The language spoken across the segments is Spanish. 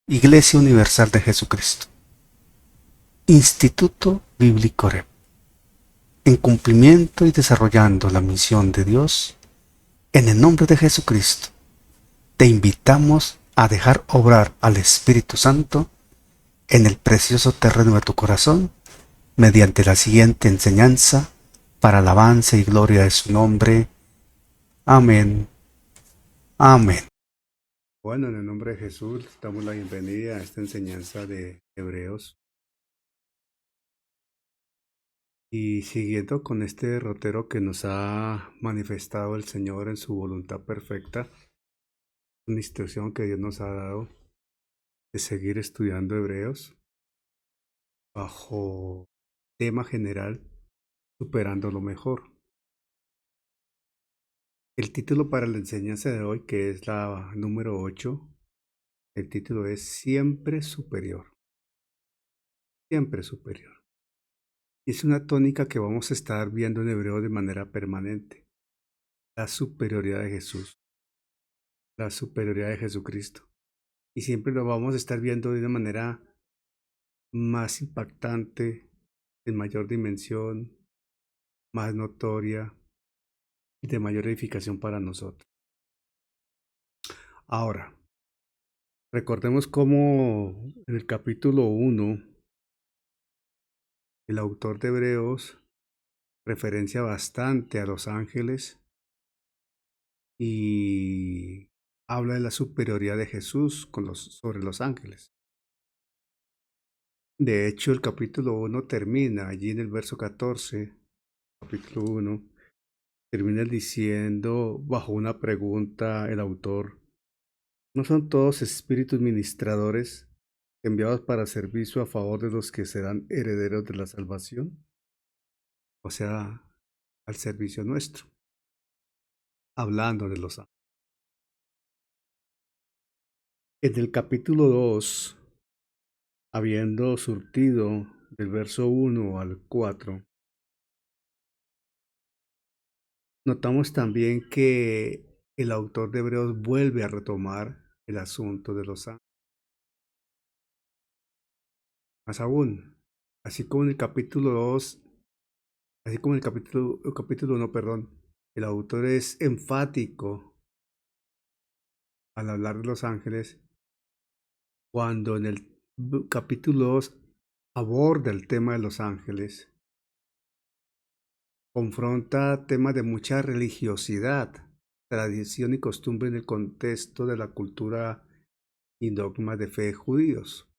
Iglesia Universal de Jesucristo. Instituto Bíblico REP. En cumplimiento y desarrollando la misión de Dios, en el nombre de Jesucristo, te invitamos a dejar obrar al Espíritu Santo en el precioso terreno de tu corazón mediante la siguiente enseñanza para alabanza y gloria de su nombre. Amén. Amén. Bueno, en el nombre de Jesús, damos la bienvenida a esta enseñanza de Hebreos. Y siguiendo con este derrotero que nos ha manifestado el Señor en su voluntad perfecta, una instrucción que Dios nos ha dado de seguir estudiando Hebreos bajo tema general, superando lo mejor. El título para la enseñanza de hoy, que es la número 8, el título es Siempre Superior. Siempre Superior. Y es una tónica que vamos a estar viendo en hebreo de manera permanente. La superioridad de Jesús, la superioridad de Jesucristo. Y siempre lo vamos a estar viendo de una manera más impactante, en mayor dimensión, más notoria y de mayor edificación para nosotros. Ahora, recordemos cómo en el capítulo 1, el autor de Hebreos referencia bastante a los ángeles y habla de la superioridad de Jesús sobre los ángeles. De hecho, el capítulo 1 termina allí en el verso 14, capítulo 1, termina diciendo, bajo una pregunta, el autor, ¿no son todos espíritus ministradores enviados para servicio a favor de los que serán herederos de la salvación? O sea, al servicio nuestro, hablando de los ángeles. En el capítulo 2, habiendo surtido del verso 1 al 4, notamos también que el autor de Hebreos vuelve a retomar el asunto de los ángeles. Más aún, así como en el capítulo 2, así como en el capítulo 1, perdón, el autor es enfático al hablar de los ángeles, cuando en el capítulo 2 aborda el tema de los ángeles, confronta temas de mucha religiosidad, tradición y costumbre en el contexto de la cultura y dogmas de fe judíos.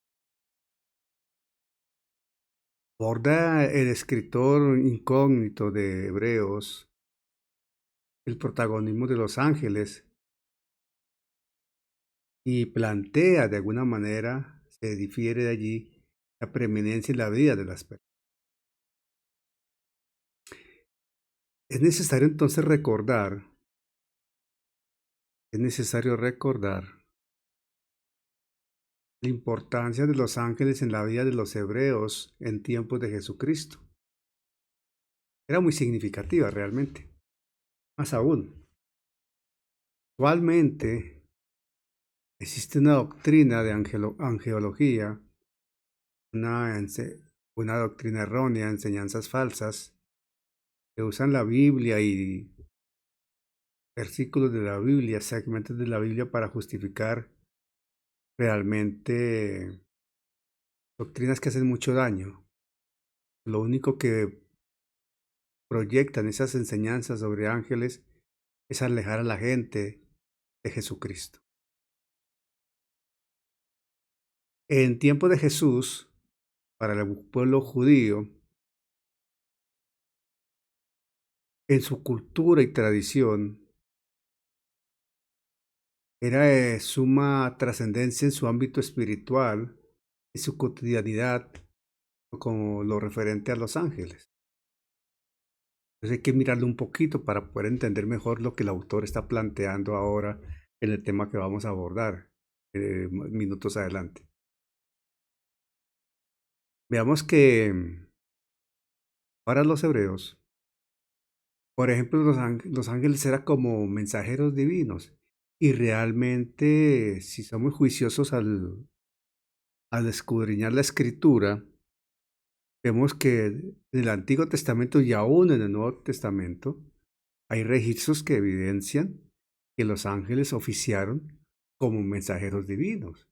Aborda el escritor incógnito de Hebreos el protagonismo de los ángeles y plantea de alguna manera, se difiere de allí, la preeminencia en la vida de las personas. Es necesario entonces recordar la importancia de los ángeles en la vida de los hebreos en tiempos de Jesucristo. Era muy significativa realmente. Más aún, actualmente existe una doctrina de angeología, una, una doctrina errónea, enseñanzas falsas, que usan la Biblia y versículos de la Biblia, segmentos de la Biblia para justificar realmente doctrinas que hacen mucho daño. Lo único que proyectan esas enseñanzas sobre ángeles es alejar a la gente de Jesucristo. En tiempo de Jesús, para el pueblo judío, en su cultura y tradición, era de suma trascendencia en su ámbito espiritual y su cotidianidad, como lo referente a los ángeles. Entonces hay que mirarlo un poquito para poder entender mejor lo que el autor está planteando ahora en el tema que vamos a abordar minutos adelante. Veamos que para los hebreos, por ejemplo, los ángeles eran como mensajeros divinos y realmente, si somos juiciosos al escudriñar la Escritura, vemos que en el Antiguo Testamento y aún en el Nuevo Testamento hay registros que evidencian que los ángeles oficiaron como mensajeros divinos.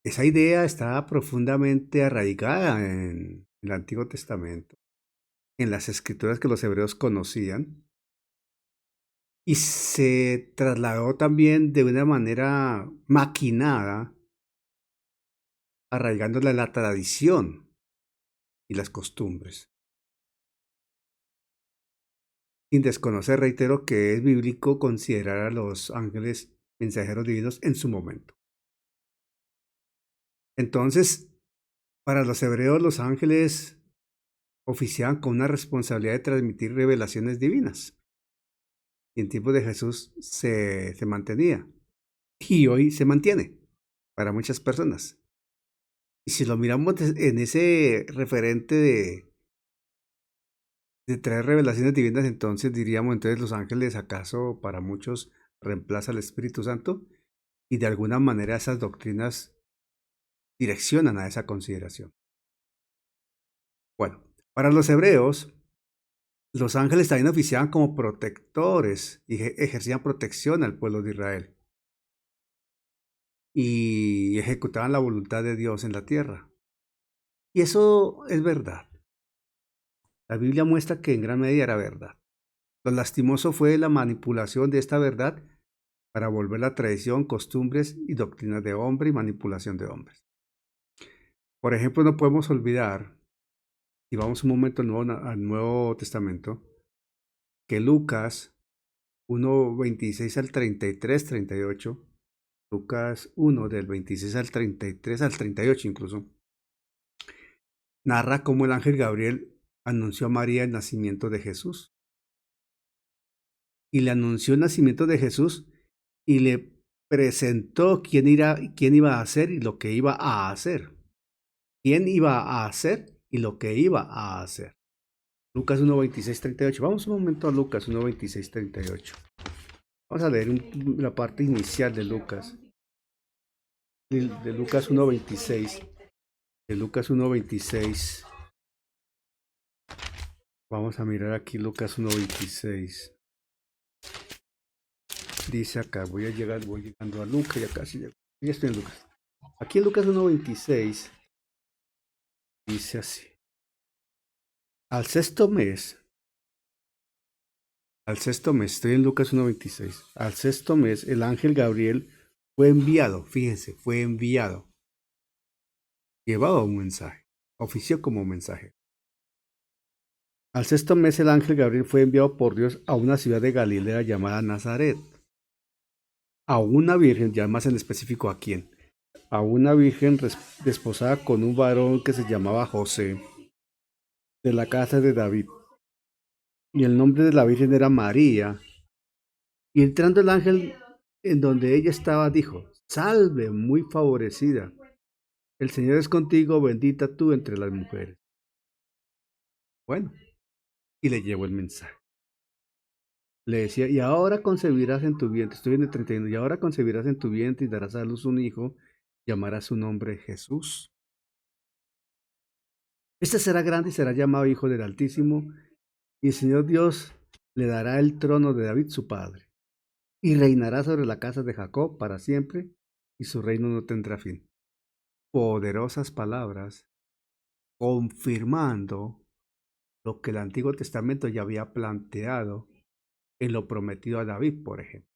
Esa idea está profundamente arraigada en el Antiguo Testamento, en las escrituras que los hebreos conocían, y se trasladó también de una manera maquinada, arraigándola en la tradición y las costumbres. Sin desconocer, reitero, que es bíblico considerar a los ángeles mensajeros divinos en su momento. Entonces, para los hebreos, los ángeles oficiaban con una responsabilidad de transmitir revelaciones divinas. Y en tiempos de Jesús se mantenía. Y hoy se mantiene para muchas personas. Y si lo miramos en ese referente de traer revelaciones divinas, entonces diríamos, entonces los ángeles acaso para muchos reemplaza al Espíritu Santo, y de alguna manera esas doctrinas direccionan a esa consideración. Bueno, para los hebreos, los ángeles también oficiaban como protectores y ejercían protección al pueblo de Israel y ejecutaban la voluntad de Dios en la tierra. Y eso es verdad. La Biblia muestra que en gran medida era verdad. Lo lastimoso fue la manipulación de esta verdad para volver la tradición, costumbres y doctrinas de hombre y manipulación de hombres. Por ejemplo, no podemos olvidar, y vamos un momento al Nuevo Testamento, que Lucas 1:26 al 33, 38, Lucas 1 del 26 al 33 al 38 incluso, narra cómo el ángel Gabriel anunció a María el nacimiento de Jesús. Y le anunció el nacimiento de Jesús y le presentó quién iba a hacer y lo que iba a hacer. Quién iba a hacer y lo que iba a hacer. Lucas 1:26, 38. Vamos un momento a Lucas 1:26, 38. Vamos a leer la parte inicial de Lucas. De Lucas 1:26. De Lucas 1:26. Vamos a mirar aquí Lucas 1:26. Dice acá, voy llegando a Lucas, ya casi llego. Ya estoy en Lucas. Aquí en Lucas 1:26 dice así. Al sexto mes, estoy en Lucas 1:26. Al sexto mes, el ángel Gabriel fue enviado, fíjense, fue enviado. Llevaba un mensaje, ofició como mensaje. Al sexto mes, el ángel Gabriel fue enviado por Dios a una ciudad de Galilea llamada Nazaret. A una virgen, ya más en específico a quién. A una virgen desposada con un varón que se llamaba José, de la casa de David. Y el nombre de la virgen era María. Y entrando el ángel en donde ella estaba, dijo: Salve, muy favorecida. El Señor es contigo, bendita tú entre las mujeres. Bueno, y le llevó el mensaje. Le decía: y ahora concebirás en tu vientre, estoy en el 31, y ahora concebirás en tu vientre y darás a luz un hijo, llamarás su nombre Jesús. Este será grande y será llamado Hijo del Altísimo, y el Señor Dios le dará el trono de David su padre, y reinará sobre la casa de Jacob para siempre, y su reino no tendrá fin. Poderosas palabras, confirmando lo que el Antiguo Testamento ya había planteado en lo prometido a David, por ejemplo.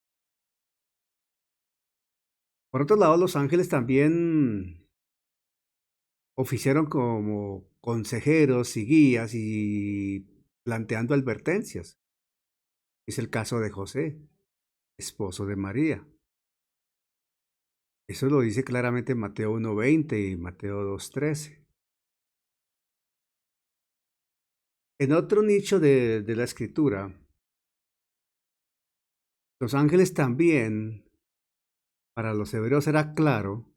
Por otro lado, los ángeles también oficiaron como consejeros y guías y planteando advertencias. Es el caso de José, esposo de María. Eso lo dice claramente Mateo 1:20 y Mateo 2:13. En otro nicho de la escritura, los ángeles también, para los hebreos era claro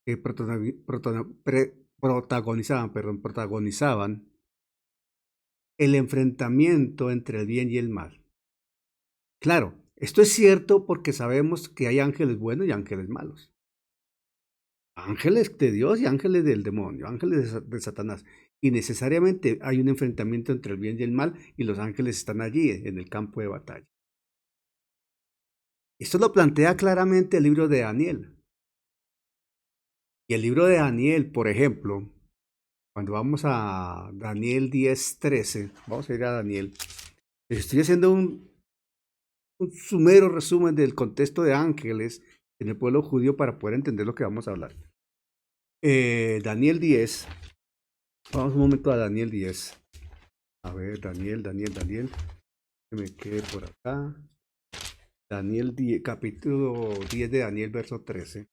que protagonizaban el enfrentamiento entre el bien y el mal. Claro, esto es cierto porque sabemos que hay ángeles buenos y ángeles malos. ángeles de Dios y ángeles del demonio, ángeles de Satanás. Y necesariamente hay un enfrentamiento entre el bien y el mal, y los ángeles están allí en el campo de batalla. Esto lo plantea claramente el libro de Daniel. Y el libro de Daniel, por ejemplo, cuando vamos a Daniel 10:13, vamos a ir a Daniel. Estoy haciendo un sumero resumen del contexto de ángeles en el pueblo judío para poder entender lo que vamos a hablar. Daniel 10. Vamos un momento a Daniel 10. A ver, Daniel. Que me quede por acá. Daniel 10, capítulo 10 de Daniel, verso 13.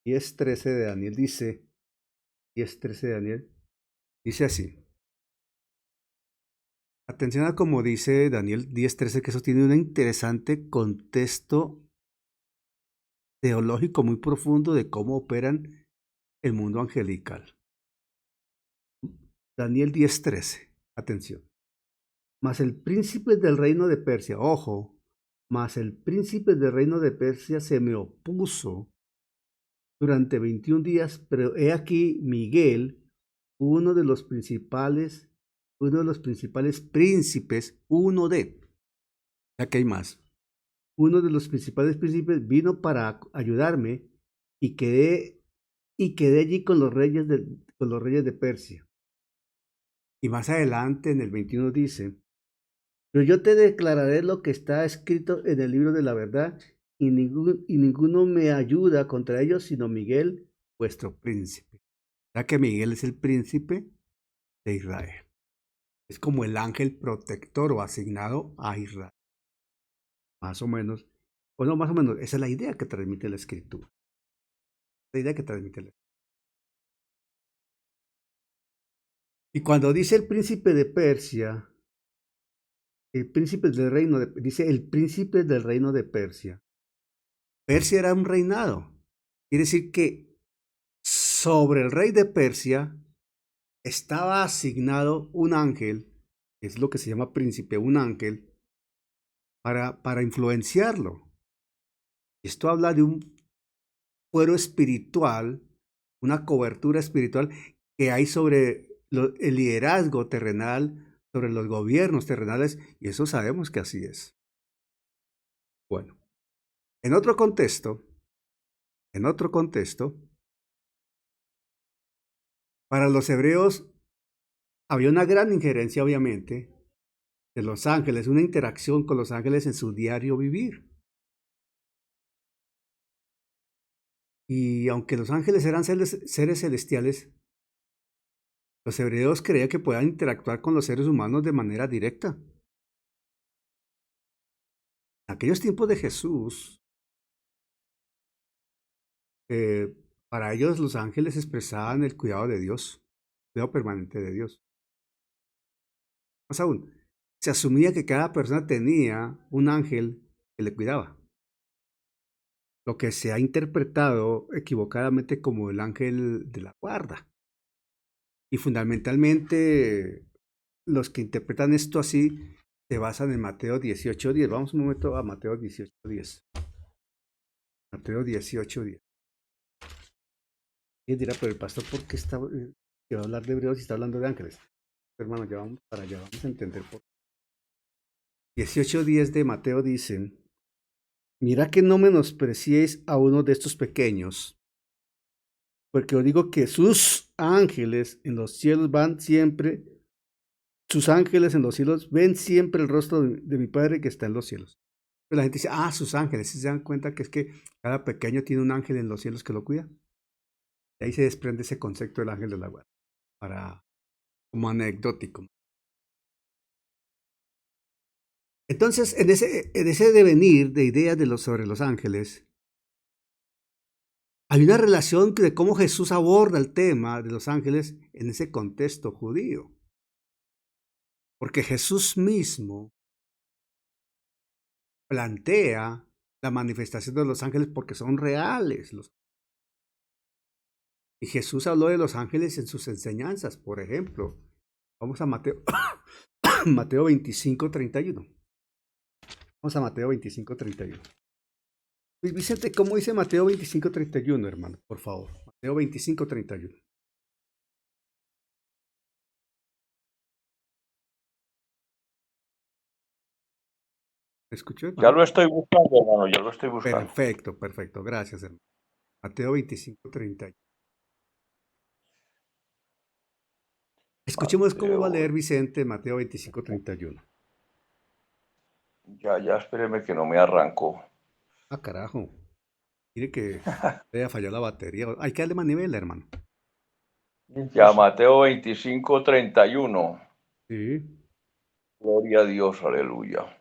10:13 de Daniel dice. 10:13 de Daniel. Dice así. Atención a como dice Daniel 10:13, que eso tiene un interesante contexto teológico muy profundo de cómo operan el mundo angelical. Daniel 10:13, atención. Mas el príncipe del reino de Persia, ojo, mas el príncipe del reino de Persia se me opuso durante 21 días, pero he aquí Miguel, uno de los principales príncipes, ya que hay más, uno de los principales príncipes vino para ayudarme y quedé allí con los reyes de Persia. Y más adelante en el 21 dice, pero yo te declararé lo que está escrito en el libro de la verdad, y ninguno me ayuda contra ellos, sino Miguel, vuestro príncipe. ¿Verdad que Miguel es el príncipe de Israel? Es como el ángel protector o asignado a Israel. Más o menos, o no, más o menos, esa es la idea que transmite la escritura. La idea que transmite la escritura. Y cuando dice el príncipe de Persia, el príncipe del reino, dice el príncipe del reino de Persia. Persia era un reinado. Quiere decir que sobre el rey de Persia estaba asignado un ángel, que es lo que se llama príncipe, un ángel, para influenciarlo. Esto habla de un fuero espiritual, una cobertura espiritual que hay sobre el liderazgo terrenal, sobre los gobiernos terrenales, y eso sabemos que así es. Bueno, en otro contexto, para los hebreos había una gran injerencia, obviamente, de los ángeles, una interacción con los ángeles en su diario vivir. Y aunque los ángeles eran seres celestiales, los hebreos creían que podían interactuar con los seres humanos de manera directa. En aquellos tiempos de Jesús, para ellos los ángeles expresaban el cuidado de Dios, el cuidado permanente de Dios. Más aún, se asumía que cada persona tenía un ángel que le cuidaba. Lo que se ha interpretado equivocadamente como el ángel de la guarda. Y fundamentalmente los que interpretan esto así se basan en Mateo 18:10. Vamos un momento a Mateo 18:10. Mateo 18:10. Y dirá, pero el pastor, ¿por qué que va a hablar de hebreos y está hablando de ángeles? Hermano, ya vamos para allá, vamos a entender por qué. 18:10 de Mateo dice, mira que no menospreciéis a uno de estos pequeños, porque os digo que sus ángeles en los cielos van siempre, sus ángeles en los cielos ven siempre el rostro de mi Padre que está en los cielos. Pero la gente dice, sus ángeles, ¿sí se dan cuenta que es que cada pequeño tiene un ángel en los cielos que lo cuida? De ahí se desprende ese concepto del ángel de la guarda, como anecdótico. Entonces, en ese devenir de ideas sobre los ángeles, hay una relación de cómo Jesús aborda el tema de los ángeles en ese contexto judío. Porque Jesús mismo plantea la manifestación de los ángeles porque son reales. Y Jesús habló de los ángeles en sus enseñanzas. Por ejemplo, vamos a Mateo, Mateo 25:31. Vamos a Mateo 25:31. Luis Vicente, ¿cómo dice Mateo 25:31, hermano? Por favor. Mateo 25:31. ¿Me escuchó, Ya hermano? lo estoy buscando, hermano, ya lo estoy buscando. Perfecto, perfecto. Gracias, hermano. Mateo 25:31. Escuchemos cómo va a Mateo, leer Vicente Mateo 25:31. ya, espéreme que no me arrancó. Ah, carajo. Mire que le haya fallado la batería. Hay que darle manivela, hermano. Ya, Mateo 25:31. Sí. Gloria a Dios, aleluya.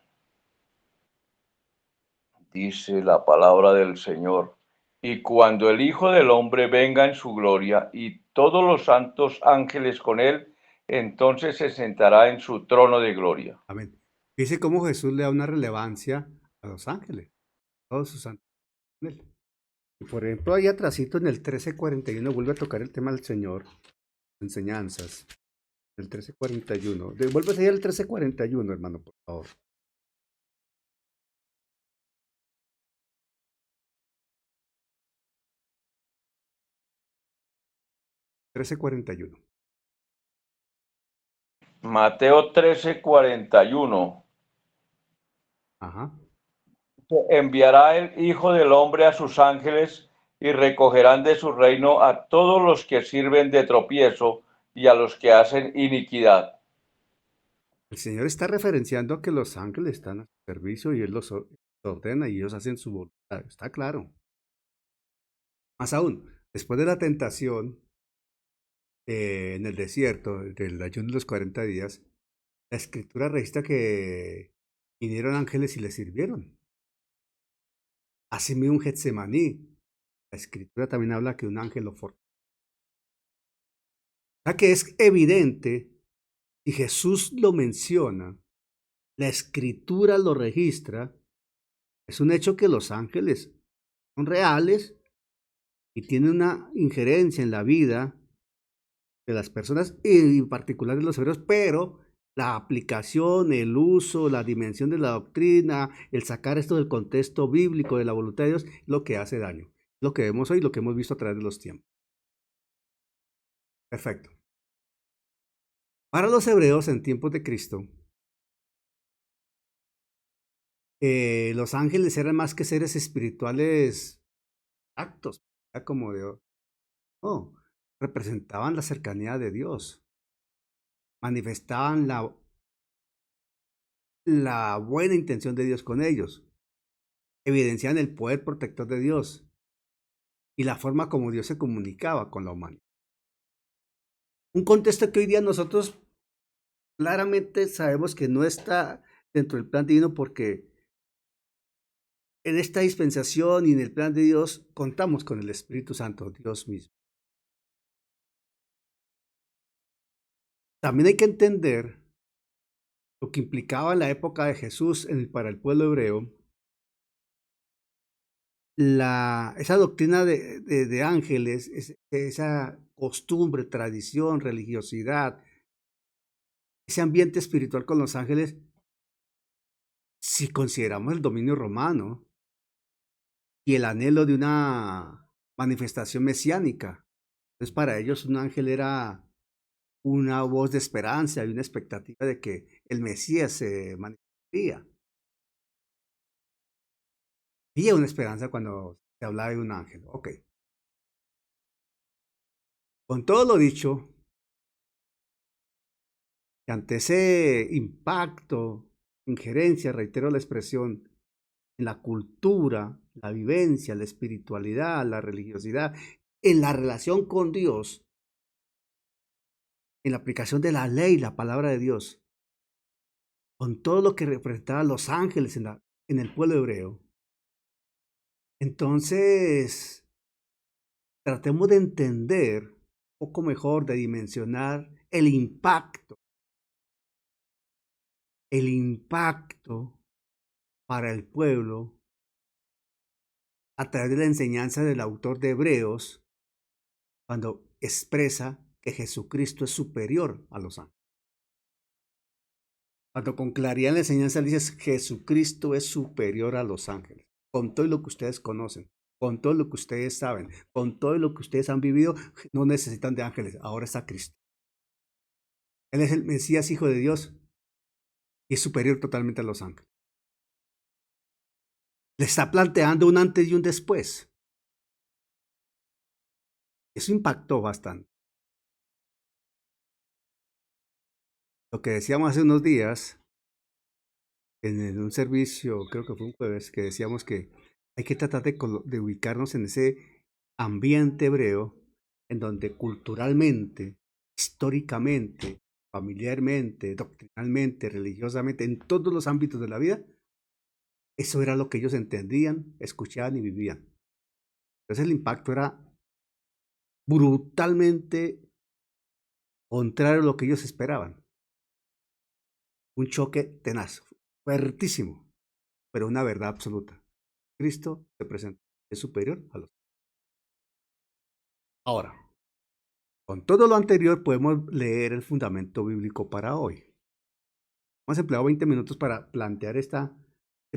Dice la palabra del Señor. Y cuando el Hijo del Hombre venga en su gloria y todos los santos ángeles con él, entonces se sentará en su trono de gloria. Amén. Dice cómo Jesús le da una relevancia a los ángeles. Todos sus ángeles con él. Y por ejemplo, ahí atrásito en el 13:41 vuelve a tocar el tema del Señor. Enseñanzas. El 13:41. Vuelve a seguir el 13:41, hermano, por favor. $13:41. Mateo 13:41. Ajá. Enviará el Hijo del Hombre a sus ángeles y recogerán de su reino a todos los que sirven de tropiezo y a los que hacen iniquidad. El Señor está referenciando a que los ángeles están a su servicio y Él los ordena y ellos hacen su voluntad. Está claro. Más aún, después de la tentación en el desierto, del ayuno de los 40 días, la escritura registra que vinieron ángeles y le sirvieron. Asimismo, un Getsemaní. La escritura también habla que un ángel lo fortalece. O sea que es evidente, y Jesús lo menciona, la escritura lo registra, es un hecho que los ángeles son reales y tienen una injerencia en la vida de las personas y en particular de los hebreos, pero la aplicación, el uso, la dimensión de la doctrina, el sacar esto del contexto bíblico de la voluntad de Dios, lo que hace daño. Lo que vemos hoy, lo que hemos visto a través de los tiempos. Perfecto. Para los hebreos en tiempos de Cristo, los ángeles eran más que seres espirituales actos, como de... No, representaban la cercanía de Dios, manifestaban la buena intención de Dios con ellos, evidenciaban el poder protector de Dios y la forma como Dios se comunicaba con la humanidad. Un contexto que hoy día nosotros claramente sabemos que no está dentro del plan divino porque en esta dispensación y en el plan de Dios contamos con el Espíritu Santo, Dios mismo. También hay que entender lo que implicaba en la época de Jesús para el pueblo hebreo esa doctrina de ángeles, esa costumbre, tradición, religiosidad, ese ambiente espiritual con los ángeles, si consideramos el dominio romano y el anhelo de una manifestación mesiánica. Entonces para ellos un ángel era una voz de esperanza y una expectativa de que el Mesías se manifestaría. Había una esperanza cuando se hablaba de un ángel. Ok. Con todo lo dicho, que ante ese impacto, injerencia, reitero la expresión, en la cultura, la vivencia, la espiritualidad, la religiosidad, en la relación con Dios, en la aplicación de la ley, la palabra de Dios, con todo lo que representaban los ángeles en el pueblo hebreo. Entonces, tratemos de entender un poco mejor, de dimensionar el impacto para el pueblo a través de la enseñanza del autor de Hebreos, cuando expresa que Jesucristo es superior a los ángeles. Cuando con claridad en la enseñanza dices Jesucristo es superior a los ángeles. con todo lo que ustedes conocen, con todo lo que ustedes saben, con todo lo que ustedes han vivido, no necesitan de ángeles, ahora está Cristo. Él es el Mesías, Hijo de Dios, y es superior totalmente a los ángeles. Le está planteando un antes y un después. Eso impactó bastante. Lo que decíamos hace unos días, en un servicio, creo que fue un jueves, que decíamos que hay que tratar de ubicarnos en ese ambiente hebreo, en donde culturalmente, históricamente, familiarmente, doctrinalmente, religiosamente, en todos los ámbitos de la vida, eso era lo que ellos entendían, escuchaban y vivían. Entonces el impacto era brutalmente contrario a lo que ellos esperaban. Un choque tenaz, fuertísimo, pero una verdad absoluta. Cristo se presenta, es superior a los. Ahora, con todo lo anterior podemos leer el fundamento bíblico para hoy. Hemos empleado 20 minutos para plantear este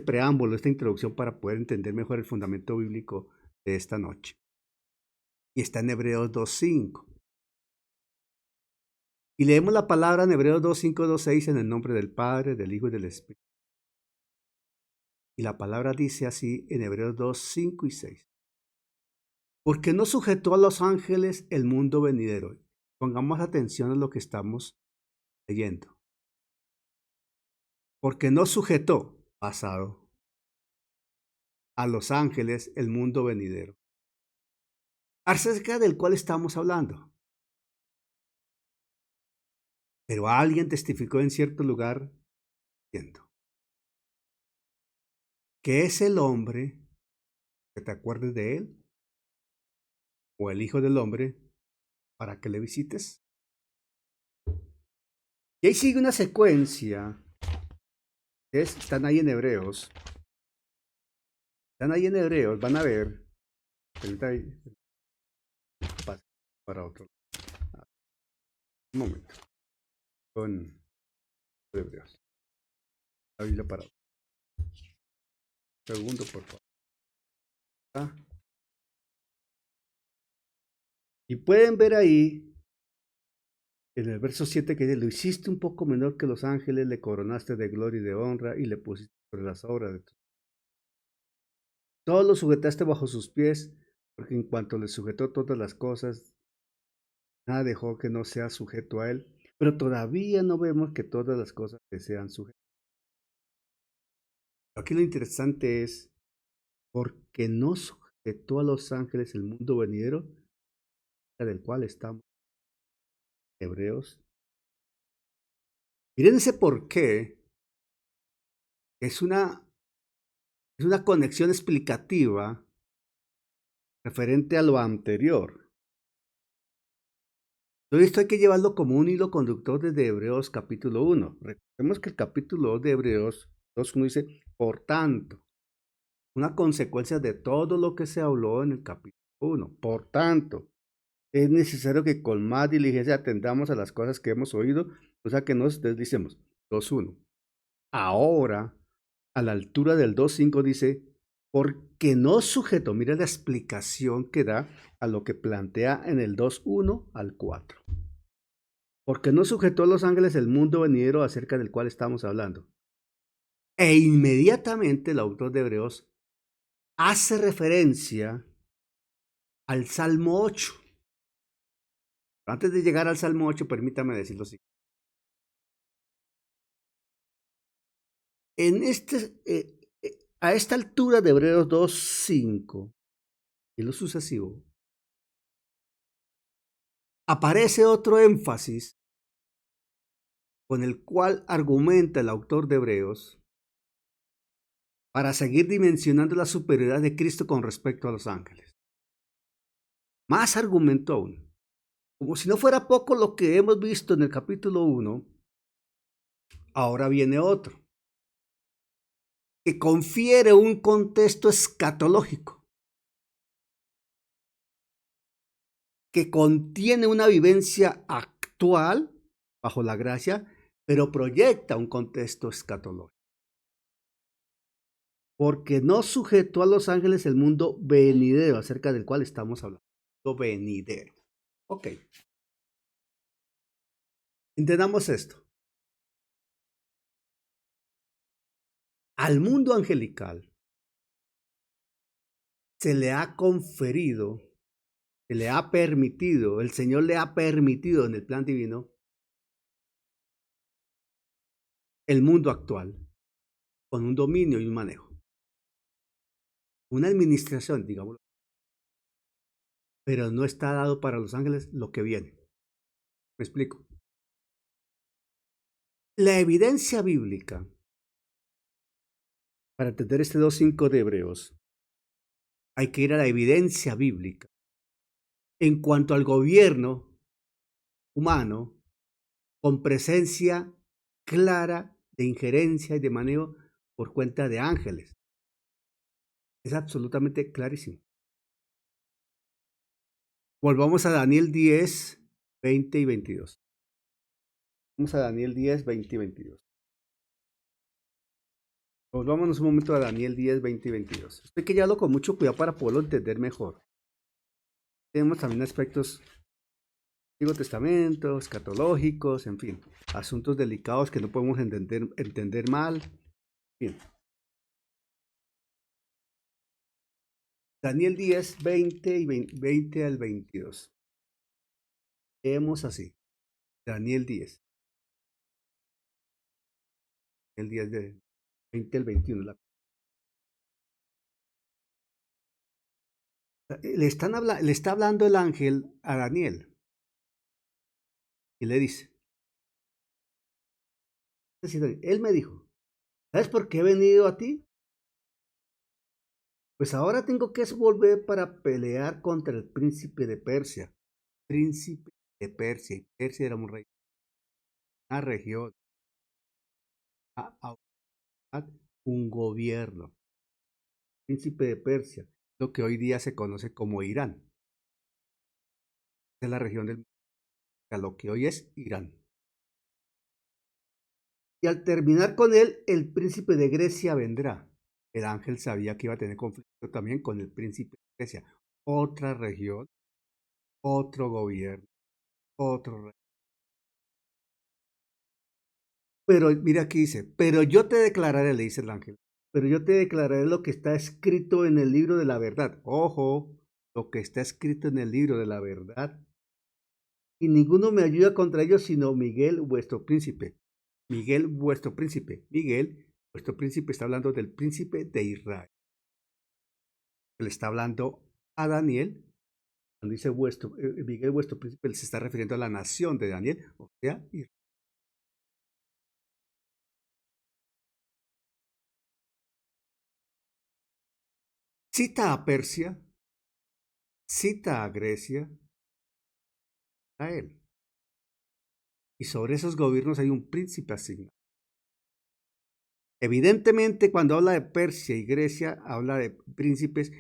preámbulo, esta introducción para poder entender mejor el fundamento bíblico de esta noche. Y está en Hebreos 2.5. Y leemos la palabra en Hebreos 2.5, 2.6 en el nombre del Padre, del Hijo y del Espíritu. Y la palabra dice así en Hebreos 2.5 y 6. Porque no sujetó a los ángeles el mundo venidero. Pongamos atención a lo que estamos leyendo. Porque no sujetó, pasado, a los ángeles el mundo venidero. Acerca del cual estamos hablando. Pero alguien testificó en cierto lugar diciendo que es el hombre, que te acuerdes de él, o el Hijo del Hombre, para que le visites. Y ahí sigue una secuencia. Están ahí en Hebreos. Están ahí en Hebreos, van a ver. Para otro. Un momento. Con Hebreos. La Biblia para otro. Segundo, por favor. Y pueden ver ahí, en el verso 7, que dice, lo hiciste un poco menor que los ángeles, le coronaste de gloria y de honra, y le pusiste sobre las obras de tu. Todo lo sujetaste bajo sus pies, porque en cuanto le sujetó todas las cosas, nada dejó que no sea sujeto a él. Pero todavía no vemos que todas las cosas le sean sujetas. Aquí lo interesante es, porque no sujetó a los ángeles el mundo venidero, del cual estamos Hebreos. Miren ese por qué. Es una conexión explicativa referente a lo anterior. Todo esto hay que llevarlo como un hilo conductor desde Hebreos capítulo 1. Recordemos que el capítulo 2 de Hebreos 2.1 dice, por tanto, una consecuencia de todo lo que se habló en el capítulo 1. Por tanto, es necesario que con más diligencia atendamos a las cosas que hemos oído, o sea que nos deslicemos. 2.1. Ahora, a la altura del 2.5 dice, porque no sujetó, mira la explicación que da a lo que plantea en el 2.1 al 4. Porque no sujetó a los ángeles el mundo venidero acerca del cual estamos hablando. E inmediatamente el autor de Hebreos hace referencia al Salmo 8. Antes de llegar al Salmo 8, permítame decirlo así. A esta altura de Hebreos 2.5 y lo sucesivo, aparece otro énfasis con el cual argumenta el autor de Hebreos para seguir dimensionando la superioridad de Cristo con respecto a los ángeles. Más argumento aún. Como si no fuera poco lo que hemos visto en el capítulo 1, ahora viene otro, que confiere un contexto escatológico, que contiene una vivencia actual bajo la gracia, pero proyecta un contexto escatológico. porque no sujetó a los ángeles el mundo venidero, acerca del cual estamos hablando. Mundo venidero. Ok. Entendamos esto. Al mundo angelical se le ha conferido, se le ha permitido, el Señor le ha permitido en el plan divino el mundo actual, con un dominio y un manejo. Una administración, digámoslo. Pero no está dado para los ángeles lo que viene. Me explico. La evidencia bíblica, para entender este 2.5 de Hebreos, hay que ir a la evidencia bíblica en cuanto al gobierno humano con presencia clara de injerencia y de manejo por cuenta de ángeles. Es absolutamente clarísimo. Volvamos a Daniel 10, 20 y 22. Vamos a Daniel 10, 20 y 22. Volvámonos un momento a Daniel 10, 20 y 22. Estoy que ya hablo con mucho cuidado para poderlo entender mejor. Tenemos también aspectos Antiguo Testamento, escatológicos, en fin, asuntos delicados que no podemos entender mal. Bien. Daniel 10, 20 y 20 al 22. Leemos así. Daniel 10. El 10 de 20 al 21. Le está hablando el ángel a Daniel. Y le dice. Él me dijo, ¿sabes por qué he venido a ti? Pues ahora tengo que volver para pelear contra el príncipe de Persia. Príncipe de Persia. Y Persia era un rey. Una región. Un gobierno. Príncipe de Persia. Lo que hoy día se conoce como Irán. Es la región del lo que hoy es Irán. Y al terminar con él, el príncipe de Grecia vendrá. El ángel sabía que iba a tener conflicto también con el príncipe de Grecia. Otra región, otro gobierno, otro rey. Pero mira aquí dice, pero yo te declararé, le dice el ángel, pero yo te declararé lo que está escrito en el libro de la verdad. Ojo, lo que está escrito en el libro de la verdad. Y ninguno me ayuda contra ellos, sino Miguel, vuestro príncipe. Miguel, vuestro príncipe. Miguel, vuestro príncipe, está hablando del príncipe de Israel. Le está hablando a Daniel. Cuando dice Miguel, vuestro príncipe, él se está refiriendo a la nación de Daniel, o sea, Israel. Cita a Persia, cita a Grecia, a él. Y sobre esos gobiernos hay un príncipe asignado. Evidentemente, cuando habla de Persia y Grecia, habla de príncipes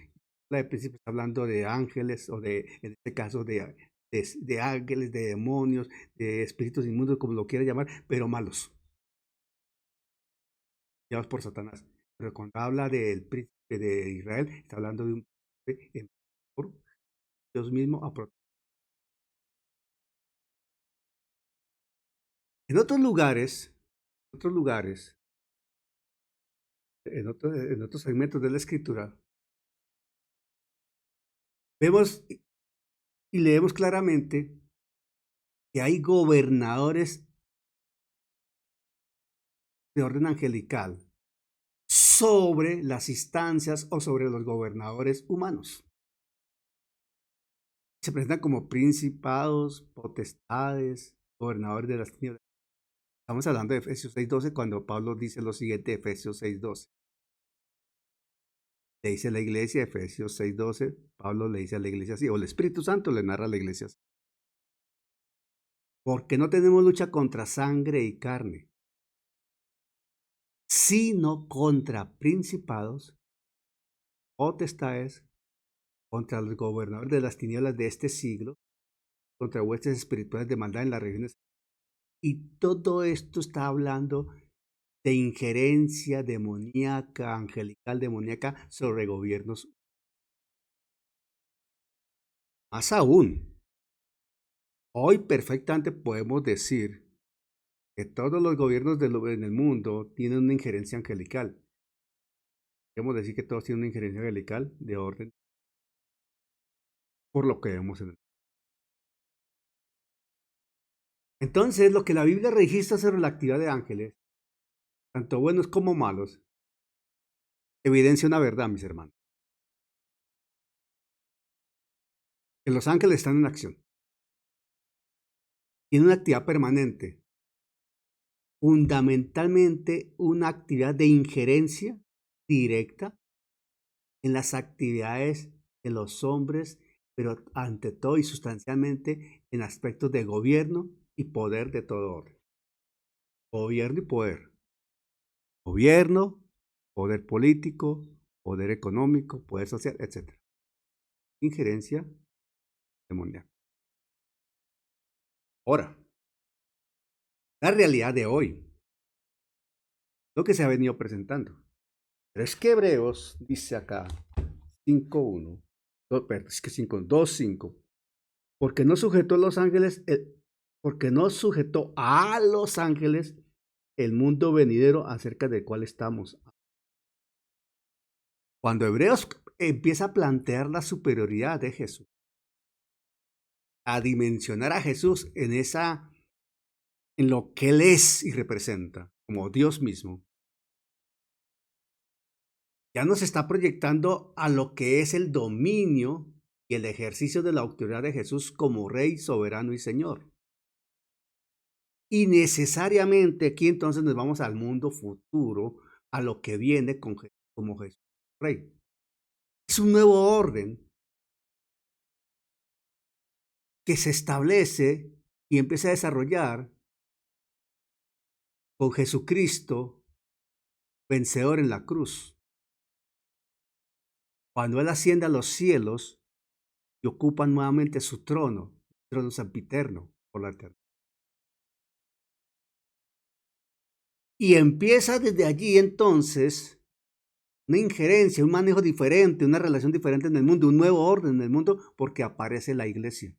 hablando de ángeles, o en este caso de ángeles, de demonios, de espíritus inmundos, como lo quiera llamar, pero malos. Llamados por Satanás. Pero cuando habla del príncipe de Israel, está hablando de un príncipe por Dios mismo a proteger. En otros lugares, en otros segmentos de la escritura, vemos y leemos claramente que hay gobernadores de orden angelical sobre las instancias o sobre los gobernadores humanos. Se presentan como principados, potestades, gobernadores de las tinieblas. Estamos hablando de Efesios 6:12 cuando Pablo dice lo siguiente, Efesios 6:12. Le dice a la iglesia, Efesios 6:12, Pablo le dice a la iglesia así, o el Espíritu Santo le narra a la iglesia así. Porque no tenemos lucha contra sangre y carne, sino contra principados, potestades, contra los gobernadores de las tinieblas de este siglo, contra huestes espirituales de maldad en las regiones. Y todo esto está hablando de injerencia demoníaca, angelical demoníaca sobre gobiernos. Más aún, hoy perfectamente podemos decir que todos los gobiernos en el mundo tienen una injerencia angelical. Podemos decir que todos tienen una injerencia angelical de orden por lo que vemos en el. Entonces, lo que la Biblia registra sobre la actividad de ángeles, tanto buenos como malos, evidencia una verdad, mis hermanos. Que los ángeles están en acción. Tienen una actividad permanente. Fundamentalmente una actividad de injerencia directa en las actividades de los hombres, pero ante todo y sustancialmente en aspectos de gobierno y poder de todo orden. Gobierno y poder. Gobierno, poder político, poder económico, poder social, etc. Injerencia demoníaca. Ahora, la realidad de hoy, lo que se ha venido presentando. Pero es que Hebreos dice acá, 5.1, es que 2.5, porque no sujetó a los ángeles, porque no sujetó a los ángeles el mundo venidero acerca del cual estamos. Cuando Hebreos empieza a plantear la superioridad de Jesús, a dimensionar a Jesús en lo que Él es y representa, como Dios mismo, ya nos está proyectando a lo que es el dominio y el ejercicio de la autoridad de Jesús como Rey, soberano y Señor. Y necesariamente aquí entonces nos vamos al mundo futuro, a lo que viene con Jesús como Jesús Rey. Es un nuevo orden que se establece y empieza a desarrollar con Jesucristo vencedor en la cruz. Cuando Él asciende a los cielos y ocupa nuevamente su trono, el trono sempiterno por la eternidad. Y empieza desde allí entonces una injerencia, un manejo diferente, una relación diferente en el mundo, un nuevo orden en el mundo, porque aparece la iglesia.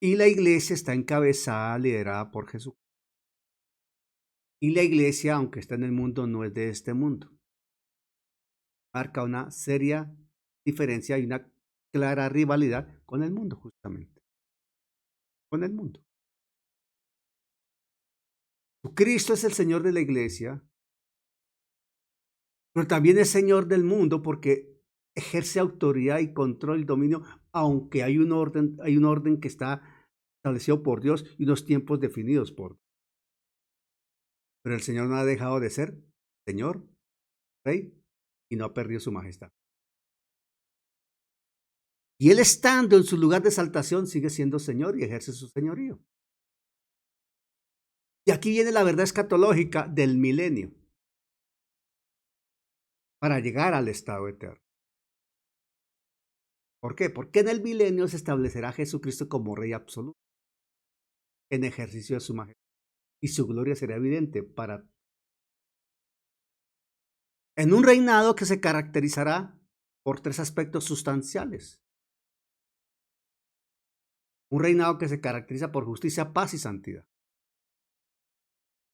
Y la iglesia está encabezada, liderada por Jesús. Y la iglesia, aunque está en el mundo, no es de este mundo. Marca una seria diferencia y una clara rivalidad con el mundo, justamente. Con el mundo. Cristo es el Señor de la iglesia, pero también es Señor del mundo porque ejerce autoridad y control y dominio, aunque hay un orden que está establecido por Dios y unos tiempos definidos por Dios. Pero el Señor no ha dejado de ser Señor, Rey, y no ha perdido su majestad. Y Él, estando en su lugar de exaltación, sigue siendo Señor y ejerce su señorío. Y aquí viene la verdad escatológica del milenio para llegar al estado eterno. ¿Por qué? Porque en el milenio se establecerá Jesucristo como Rey absoluto, en ejercicio de su majestad, y su gloria será evidente en un reinado que se caracterizará por tres aspectos sustanciales. Un reinado que se caracteriza por justicia, paz y santidad.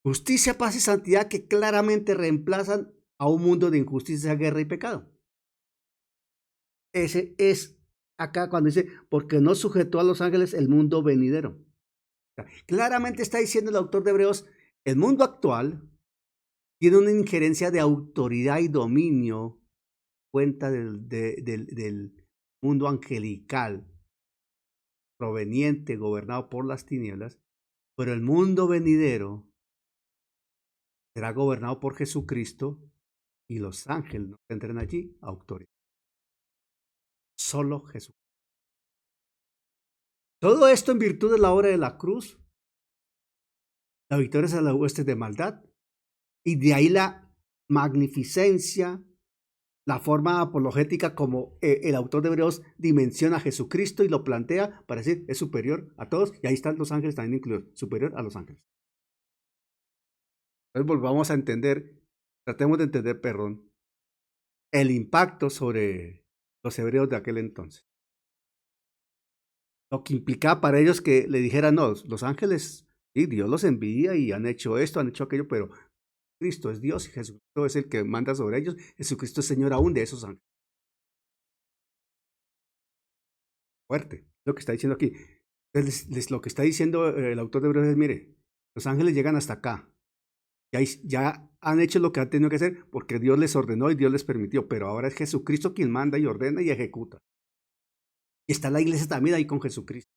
Justicia, paz y santidad que claramente reemplazan a un mundo de injusticia, guerra y pecado. Ese es acá cuando dice, porque no sujetó a los ángeles el mundo venidero. Claramente está diciendo el autor de Hebreos, el mundo actual tiene una injerencia de autoridad y dominio, cuenta del mundo angelical, proveniente, gobernado por las tinieblas, pero el mundo venidero será gobernado por Jesucristo y los ángeles no tendrán allí autoridad. Solo Jesús. Todo esto en virtud de la obra de la cruz, la victoria sobre las huestes de maldad, y de ahí la magnificencia, la forma apologética como el autor de Hebreos dimensiona a Jesucristo y lo plantea para decir es superior a todos, y ahí están los ángeles también incluidos, superior a los ángeles. Entonces volvamos a entender, tratemos de entender, perdón, el impacto sobre los hebreos de aquel entonces. Lo que implicaba para ellos que le dijeran, no, los ángeles, sí, Dios los envía y han hecho esto, han hecho aquello, pero Cristo es Dios y Jesucristo es el que manda sobre ellos. Jesucristo es Señor aún de esos ángeles. Fuerte, lo que está diciendo aquí. Entonces, lo que está diciendo el autor de Hebreos es, mire, los ángeles llegan hasta acá. Ya han hecho lo que han tenido que hacer porque Dios les ordenó y Dios les permitió, pero ahora es Jesucristo quien manda y ordena y ejecuta. Y está la iglesia también ahí con Jesucristo.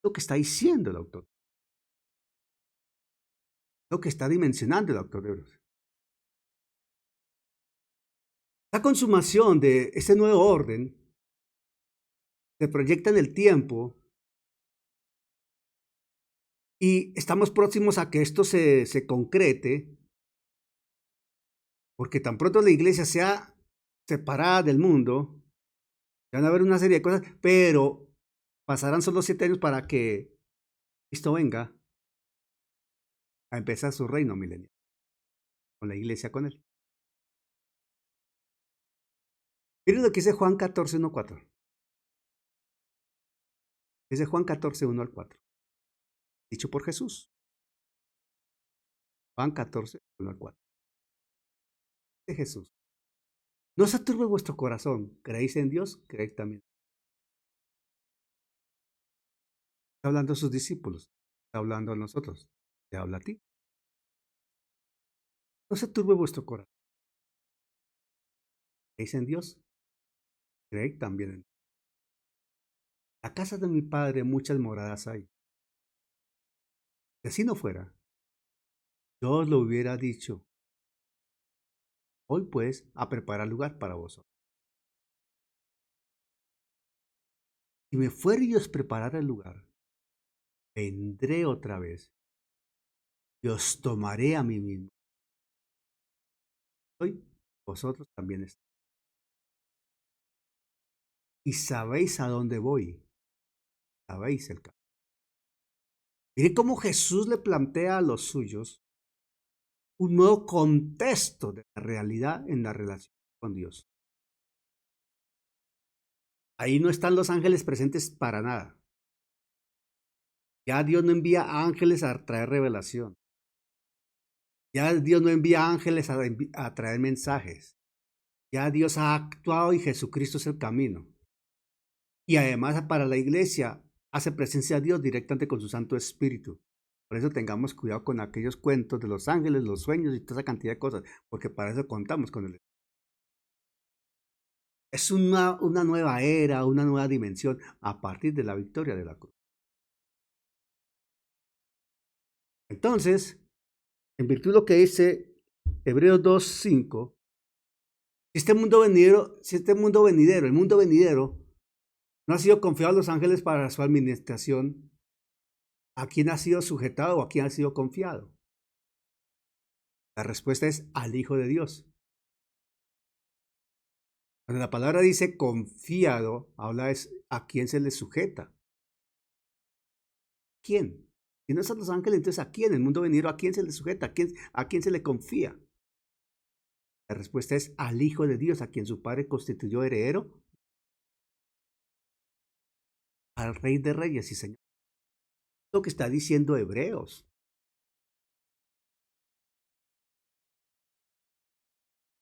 Lo que está diciendo el autor. Lo que está dimensionando el autor de Hebreos. La consumación de este nuevo orden se proyecta en el tiempo y estamos próximos a que esto se concrete, porque tan pronto la iglesia sea separada del mundo, van a haber una serie de cosas, pero pasarán solo 7 años para que Cristo venga a empezar su reino milenial, con la iglesia con él. Miren lo que dice Juan 14, 1 al 4. Dice Juan 14, 1 al 4. Dicho por Jesús. Juan 14, 1 al 4. Dice Jesús. No se turbe vuestro corazón. ¿Creéis en Dios? Creed también. Está hablando a sus discípulos. Está hablando a nosotros. Te habla a ti. No se turbe vuestro corazón. ¿Creéis en Dios? Creed también en Dios. La casa de mi padre muchas moradas hay. Si así no fuera, yo os lo hubiera dicho. Hoy pues a preparar lugar para vosotros. Si me fuere y os preparara el lugar, vendré otra vez y os tomaré a mí mismo. Hoy vosotros también estáis. Y sabéis a dónde voy. Sabéis el camino. Mire cómo Jesús le plantea a los suyos un nuevo contexto de la realidad en la relación con Dios. Ahí no están los ángeles presentes para nada. Ya Dios no envía ángeles a traer revelación. Ya Dios no envía ángeles a traer mensajes. Ya Dios ha actuado y Jesucristo es el camino. Y además para la iglesia hace presencia a Dios directamente con su Santo Espíritu. Por eso tengamos cuidado con aquellos cuentos de los ángeles, los sueños y toda esa cantidad de cosas, porque para eso contamos con él. Es una nueva era, una nueva dimensión a partir de la victoria de la cruz. Entonces, en virtud de lo que dice Hebreos 2:5, si este mundo venidero, el mundo venidero, no ha sido confiado a los ángeles para su administración, ¿a quién ha sido sujetado o a quién ha sido confiado? La respuesta es al Hijo de Dios. Cuando la palabra dice confiado, habla es a quién se le sujeta. ¿Quién? Si no son los ángeles, entonces ¿a quién? El mundo venidero, ¿a quién se le sujeta? ¿A quién se le confía? La respuesta es al Hijo de Dios, a quien su Padre constituyó heredero, al Rey de Reyes y Señor. Lo que está diciendo Hebreos.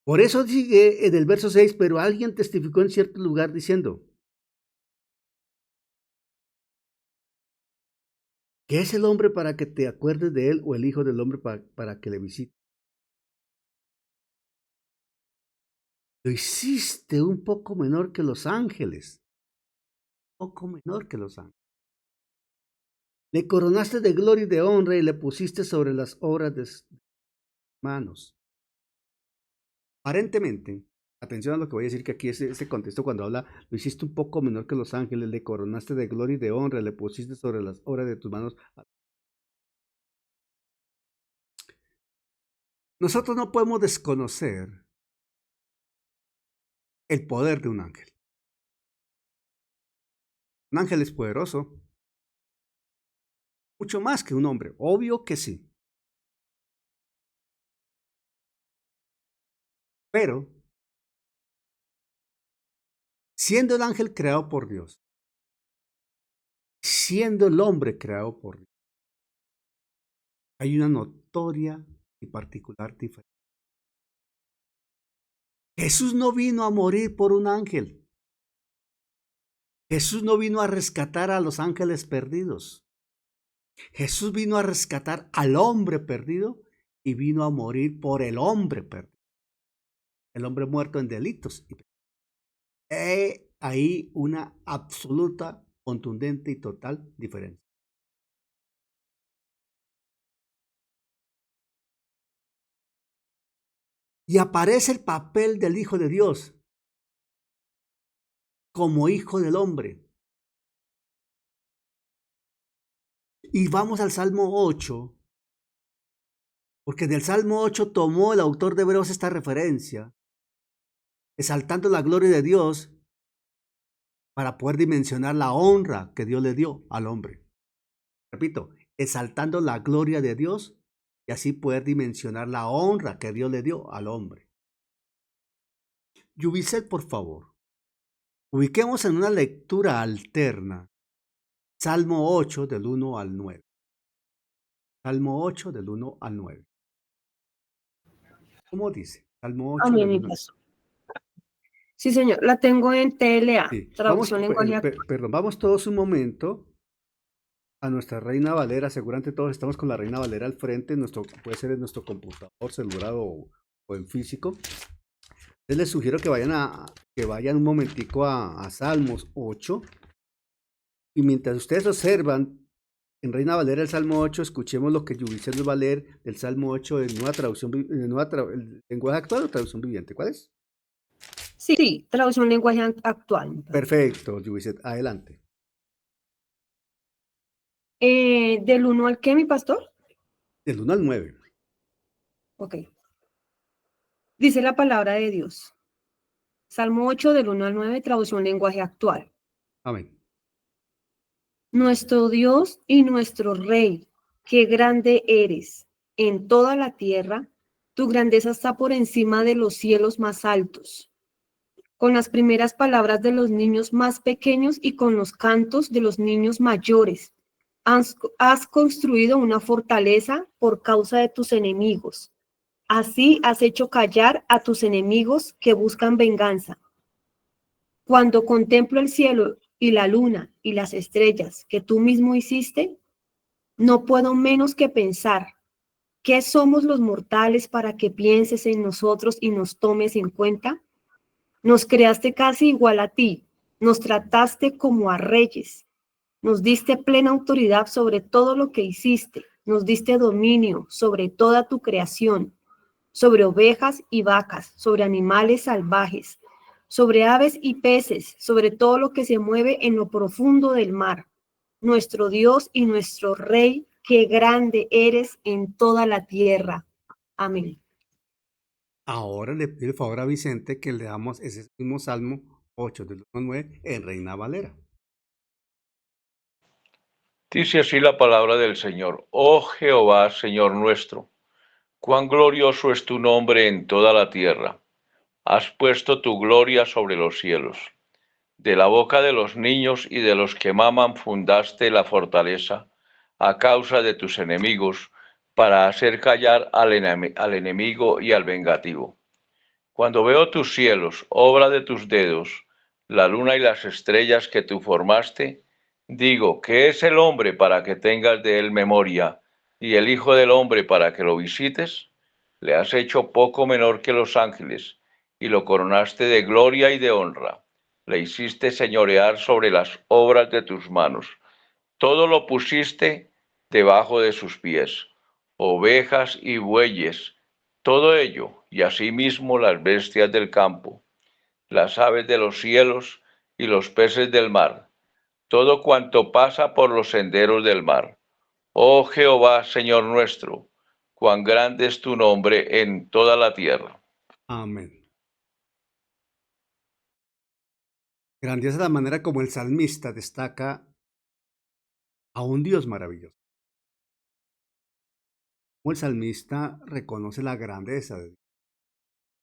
Por eso sigue en el verso 6, pero alguien testificó en cierto lugar diciendo, ¿qué es el hombre para que te acuerdes de él o el hijo del hombre para que le visites? Lo hiciste un poco menor que los ángeles. Un poco menor que los ángeles. Le coronaste de gloria y de honra y le pusiste sobre las obras de sus manos. Aparentemente, atención a lo que voy a decir, que aquí es ese contexto cuando habla, lo hiciste un poco menor que los ángeles, le coronaste de gloria y de honra, le pusiste sobre las obras de tus manos. Nosotros no podemos desconocer el poder de un ángel. Un ángel es poderoso, mucho más que un hombre, obvio que sí. Pero, siendo el ángel creado por Dios, siendo el hombre creado por Dios, hay una notoria y particular diferencia. Jesús no vino a morir por un ángel. Jesús no vino a rescatar a los ángeles perdidos. Jesús vino a rescatar al hombre perdido y vino a morir por el hombre perdido. El hombre muerto en delitos. Ahí una absoluta, contundente y total diferencia. Y aparece el papel del Hijo de Dios como Hijo del Hombre. Y vamos al Salmo 8, porque del Salmo 8 tomó el autor de Hebreos esta referencia, exaltando la gloria de Dios para poder dimensionar la honra que Dios le dio al hombre. Repito, exaltando la gloria de Dios y así poder dimensionar la honra que Dios le dio al hombre. Yubicet, por favor, ubiquemos en una lectura alterna Salmo 8 del 1 al 9. Salmo 8 del 1 al 9. ¿Cómo dice? Salmo 8 Amén, del mi 1 al 9. pastor. Sí, señor, la tengo en TLA, Sí. traducción lenguaje actual. Perdón, vamos todos un momento a nuestra Reina Valera. Seguramente todos estamos con la Reina Valera al frente. Puede ser en nuestro computador, celular o en físico. Entonces les sugiero que vayan un momentico a Salmos 8. Y mientras ustedes observan en Reina Valera el Salmo 8, escuchemos lo que Yubicet nos va a leer del Salmo 8 en nueva traducción, el lenguaje actual o traducción viviente. ¿Cuál es? Sí, traducción lenguaje actual. Perfecto, Yubicet, adelante. ¿Del 1 al qué, mi pastor? Del 1 al 9. Ok. Dice la palabra de Dios. Salmo 8 del 1 al 9, traducción lenguaje actual. Amén. Nuestro Dios y nuestro Rey, qué grande eres en toda la tierra, tu grandeza está por encima de los cielos más altos. Con las primeras palabras de los niños más pequeños y con los cantos de los niños mayores, has construido una fortaleza por causa de tus enemigos. Así has hecho callar a tus enemigos que buscan venganza. Cuando contemplo el cielo y la luna y las estrellas que tú mismo hiciste, no puedo menos que pensar, ¿qué somos los mortales para que pienses en nosotros y nos tomes en cuenta? Nos creaste casi igual a ti, nos trataste como a reyes, nos diste plena autoridad sobre todo lo que hiciste, nos diste dominio sobre toda tu creación, sobre ovejas y vacas, sobre animales salvajes, sobre aves y peces, sobre todo lo que se mueve en lo profundo del mar. Nuestro Dios y nuestro Rey, qué grande eres en toda la tierra. Amén. Ahora le pido el favor a Vicente que le damos ese mismo Salmo 8 del 1 al 9 en Reina Valera. Dice así la palabra del Señor. Oh Jehová, Señor nuestro, cuán glorioso es tu nombre en toda la tierra. Has puesto tu gloria sobre los cielos. De la boca de los niños y de los que maman fundaste la fortaleza a causa de tus enemigos, para hacer callar al enemigo y al vengativo. Cuando veo tus cielos, obra de tus dedos, la luna y las estrellas que tú formaste, digo, ¿qué es el hombre para que tengas de él memoria, y el Hijo del hombre para que lo visites? Le has hecho poco menor que los ángeles, y lo coronaste de gloria y de honra. Le hiciste señorear sobre las obras de tus manos. Todo lo pusiste debajo de sus pies, ovejas y bueyes, todo ello, y asimismo las bestias del campo, las aves de los cielos y los peces del mar, todo cuanto pasa por los senderos del mar. Oh Jehová, Señor nuestro, cuán grande es tu nombre en toda la tierra. Amén. Grandiosa la manera como el salmista destaca a un Dios maravilloso. Como el salmista reconoce la grandeza de Dios.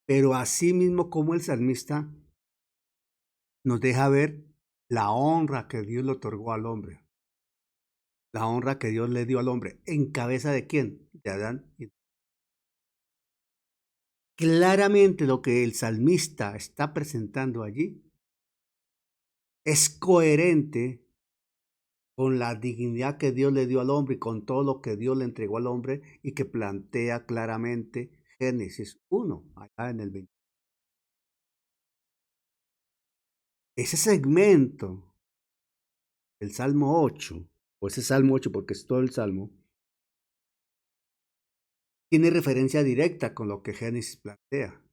pero así mismo como el salmista nos deja ver la honra que Dios le otorgó al hombre, la honra que Dios le dio al hombre, ¿en cabeza de quién? De Adán. Claramente lo que el salmista está presentando allí es coherente con la dignidad que Dios le dio al hombre y con todo lo que Dios le entregó al hombre y que plantea claramente Génesis 1, allá en el 20. Ese segmento, el Salmo 8, o ese Salmo 8 porque es todo el Salmo, tiene referencia directa con lo que Génesis plantea.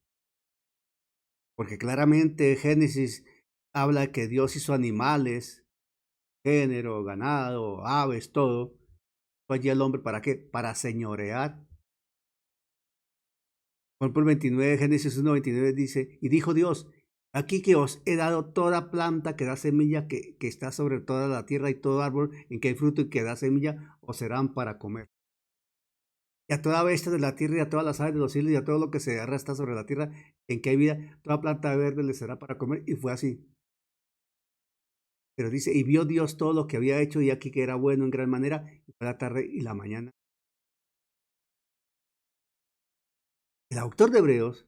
Porque claramente Génesis habla de que Dios hizo animales, género, ganado, aves, todo. Fue allí el hombre, ¿para qué? Para señorear. Por ejemplo, el 29, Génesis 1:29 dice, y dijo Dios, aquí que os he dado toda planta que da semilla, que está sobre toda la tierra, y todo árbol en que hay fruto y que da semilla, os serán para comer. Y a toda bestia de la tierra y a todas las aves de los cielos y a todo lo que se arrastra sobre la tierra en que hay vida, toda planta verde le será para comer. Y fue así. Pero dice, y vio Dios todo lo que había hecho y aquí que era bueno en gran manera, y fue la tarde y la mañana. El autor de Hebreos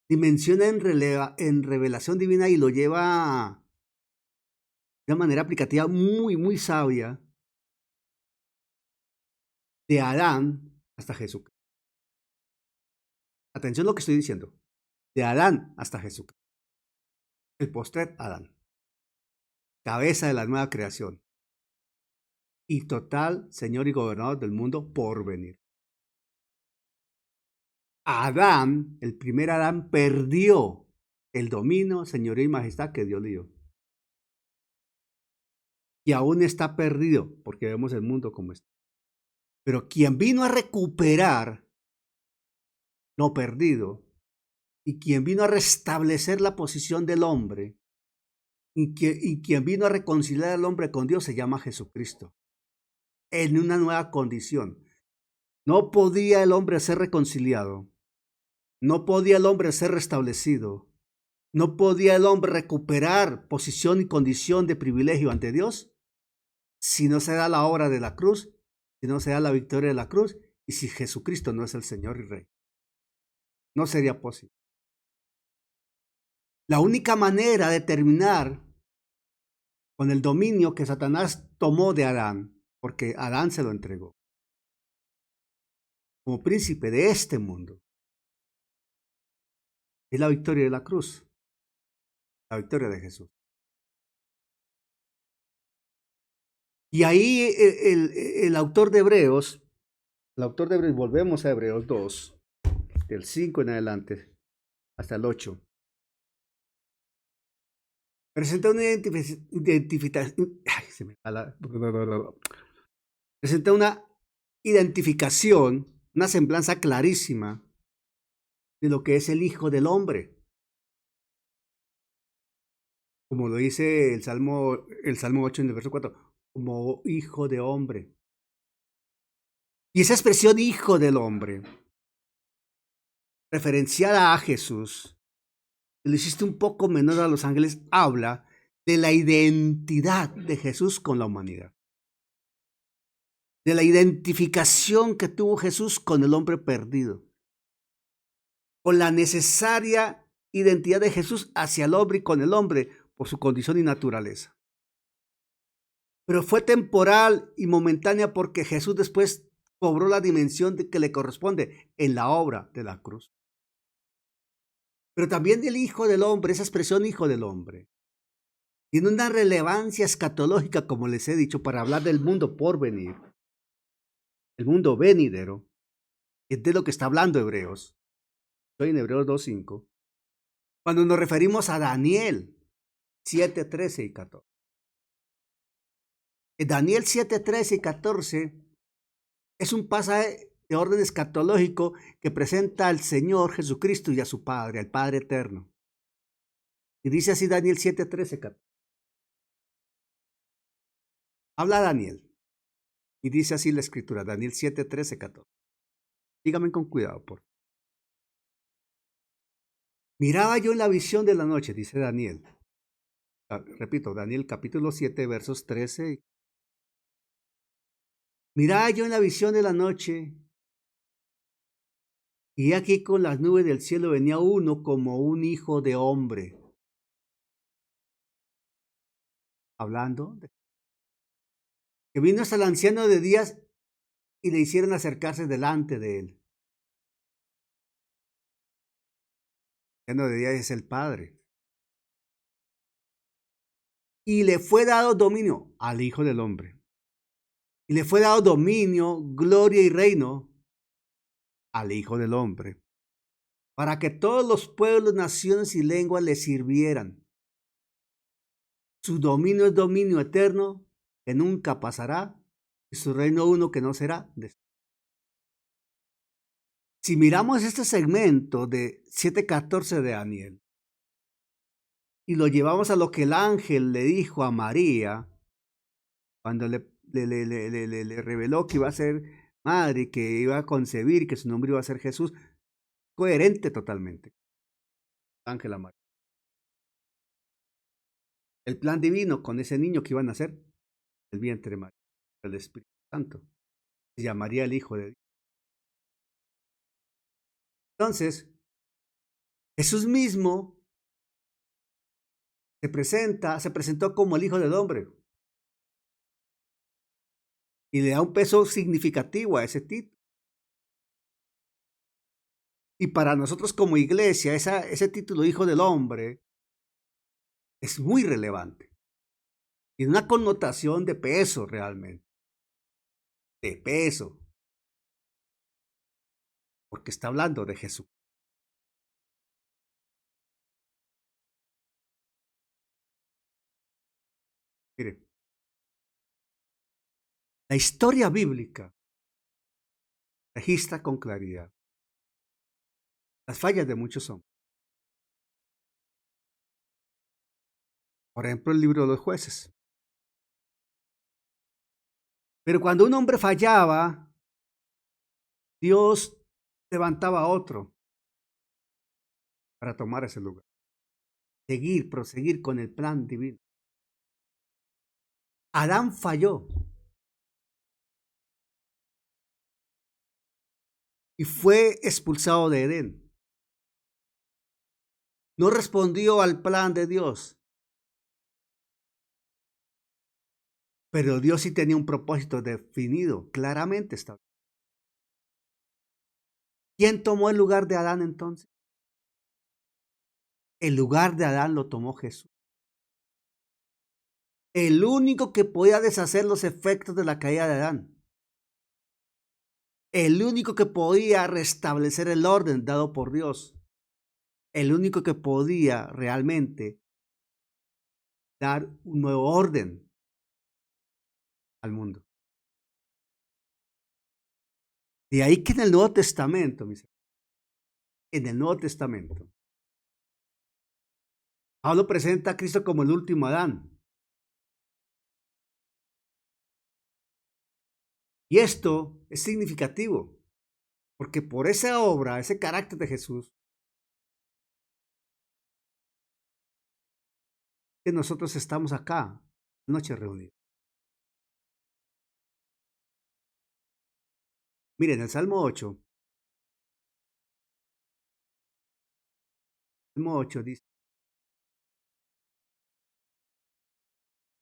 dimensiona en revelación divina y lo lleva de una manera aplicativa muy, muy sabia de Adán hasta Jesucristo. Atención a lo que estoy diciendo. De Adán hasta Jesucristo. El postrer Adán. Cabeza de la nueva creación. Y total Señor y gobernador del mundo por venir. Adán, el primer Adán, perdió el dominio, señorío y majestad que Dios le dio. Y aún está perdido porque vemos el mundo como está. Pero quien vino a recuperar lo perdido y quien vino a restablecer la posición del hombre y quien vino a reconciliar al hombre con Dios se llama Jesucristo. En una nueva condición. No podía el hombre ser reconciliado. No podía el hombre ser restablecido. No podía el hombre recuperar posición y condición de privilegio ante Dios si no se da la obra de la cruz, si no se da la victoria de la cruz y si Jesucristo no es el Señor y Rey. No sería posible. La única manera de terminar con el dominio que Satanás tomó de Adán, porque Adán se lo entregó, como príncipe de este mundo, es la victoria de la cruz, la victoria de Jesús. Y ahí el autor de Hebreos, volvemos a Hebreos 2, del 5 en adelante, hasta el 8. Presenta una identificación, presenta una identificación, una semblanza clarísima de lo que es el Hijo del Hombre. Como lo dice el Salmo 8 en el verso 4, como hijo de hombre. Y esa expresión hijo del hombre, referenciada a Jesús, lo hiciste un poco menor a los ángeles, habla de la identidad de Jesús con la humanidad. De la identificación que tuvo Jesús con el hombre perdido. Con la necesaria identidad de Jesús hacia el hombre y con el hombre por su condición y naturaleza. Pero fue temporal y momentánea porque Jesús después cobró la dimensión que le corresponde en la obra de la cruz. Pero también del Hijo del Hombre, esa expresión Hijo del Hombre, tiene una relevancia escatológica, como les he dicho, para hablar del mundo por venir, el mundo venidero, es de lo que está hablando Hebreos. Estoy en Hebreos 2:5. Cuando nos referimos a Daniel 7:13 y 14. Daniel 7:13 y 14 es un pasaje de orden escatológico que presenta al Señor Jesucristo y a su Padre, al Padre eterno. Y dice así Daniel 7:13, 14. Habla Daniel. Y dice así la escritura, Daniel 7:13, 14. Dígame con cuidado, por favor. Miraba yo en la visión de la noche, dice Daniel. Repito, Daniel capítulo 7, versos 13. Miraba yo en la visión de la noche, y aquí con las nubes del cielo venía uno como un hijo de hombre. Hablando de que vino hasta el anciano de días y le hicieron acercarse delante de él. El anciano de días es el Padre. Y le fue dado dominio al Hijo del Hombre. Y le fue dado dominio, gloria y reino al Hijo del Hombre, para que todos los pueblos, naciones y lenguas le sirvieran. Su dominio es dominio eterno, que nunca pasará, y su reino uno que no será. Si miramos este segmento de 7:14 de Daniel, y lo llevamos a lo que el ángel le dijo a María, cuando le reveló que iba a ser madre, que iba a concebir, que su nombre iba a ser Jesús, coherente totalmente. Ángel a María. El plan divino con ese niño que iba a nacer, el vientre de María, el Espíritu Santo, se llamaría el Hijo de Dios. Entonces, Jesús mismo se presentó como el Hijo del Hombre y le da un peso significativo a ese título. Y para nosotros como iglesia, ese título Hijo del Hombre es muy relevante. Tiene una connotación de peso realmente. De peso. Porque está hablando de Jesús. Mire, la historia bíblica registra con claridad las fallas de muchos hombres. Por ejemplo, el libro de los jueces. Pero cuando un hombre fallaba, Dios levantaba a otro para tomar ese lugar. Proseguir con el plan divino. Adán falló y fue expulsado de Edén. No respondió al plan de Dios. Pero Dios sí tenía un propósito definido, claramente establecido. ¿Quién tomó el lugar de Adán entonces? El lugar de Adán lo tomó Jesús. El único que podía deshacer los efectos de la caída de Adán. El único que podía restablecer el orden dado por Dios. El único que podía realmente dar un nuevo orden al mundo. De ahí que en el Nuevo Testamento, mis hermanos, en el Nuevo Testamento, Pablo presenta a Cristo como el último Adán. Y esto es significativo, porque por esa obra, ese carácter de Jesús, que nosotros estamos acá, noche reunidos. Miren, el Salmo 8. Salmo 8 dice,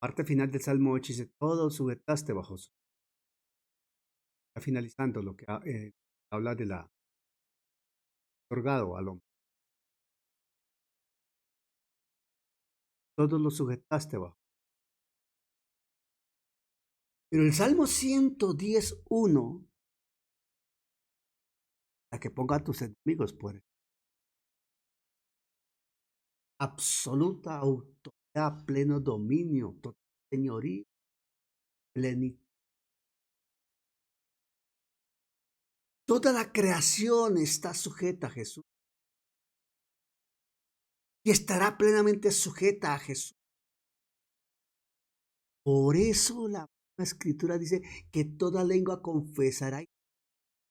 parte final del Salmo 8 dice, todo sujetaste bajo su. Está finalizando lo que habla de la otorgado al hombre. Todos lo sujetaste bajo. Pero el Salmo 110:1, la que ponga a tus enemigos por absoluta autoridad, pleno dominio, total señoría, plenitud. Toda la creación está sujeta a Jesús. Y estará plenamente sujeta a Jesús. Por eso la Escritura dice que toda lengua confesará y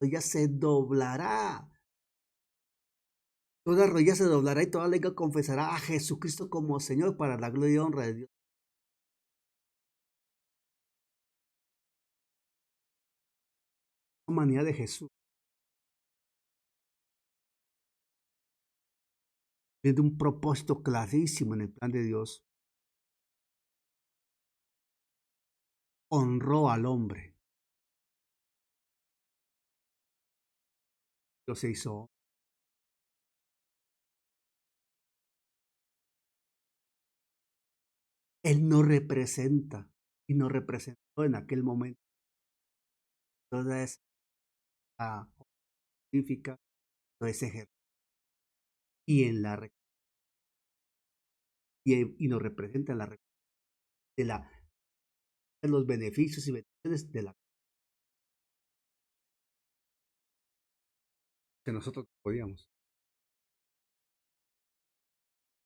ella se doblará Toda rodilla se doblará y toda lengua confesará a Jesucristo como Señor para la gloria y honra de Dios. La humanidad de Jesús, tiene un propósito clarísimo en el plan de Dios. Honró al hombre. Dios se hizo hombre. Él no representa y nos representó en aquel momento toda esa significa todo ese ejercicio y en la y nos representa en la de la de los beneficios y bendiciones de la que nosotros podíamos.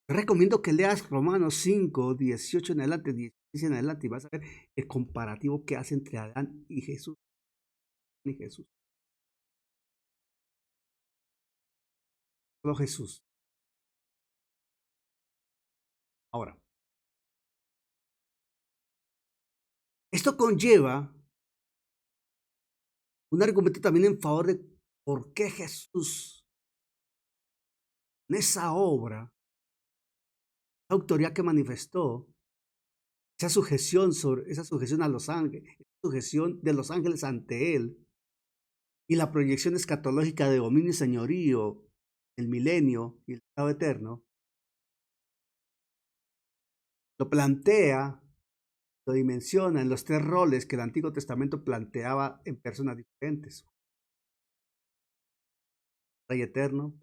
Te recomiendo que leas Romanos 5, 18 en adelante, 16 en adelante y vas a ver el comparativo que hace entre Adán y Jesús. Solo Jesús. Ahora, esto conlleva un argumento también en favor de por qué Jesús, en esa obra, la autoridad que manifestó, esa sujeción a los ángeles, esa sujeción de los ángeles ante él, y la proyección escatológica de dominio y señorío, el milenio y el estado eterno, lo plantea, lo dimensiona en los tres roles que el Antiguo Testamento planteaba en personas diferentes. Rey eterno,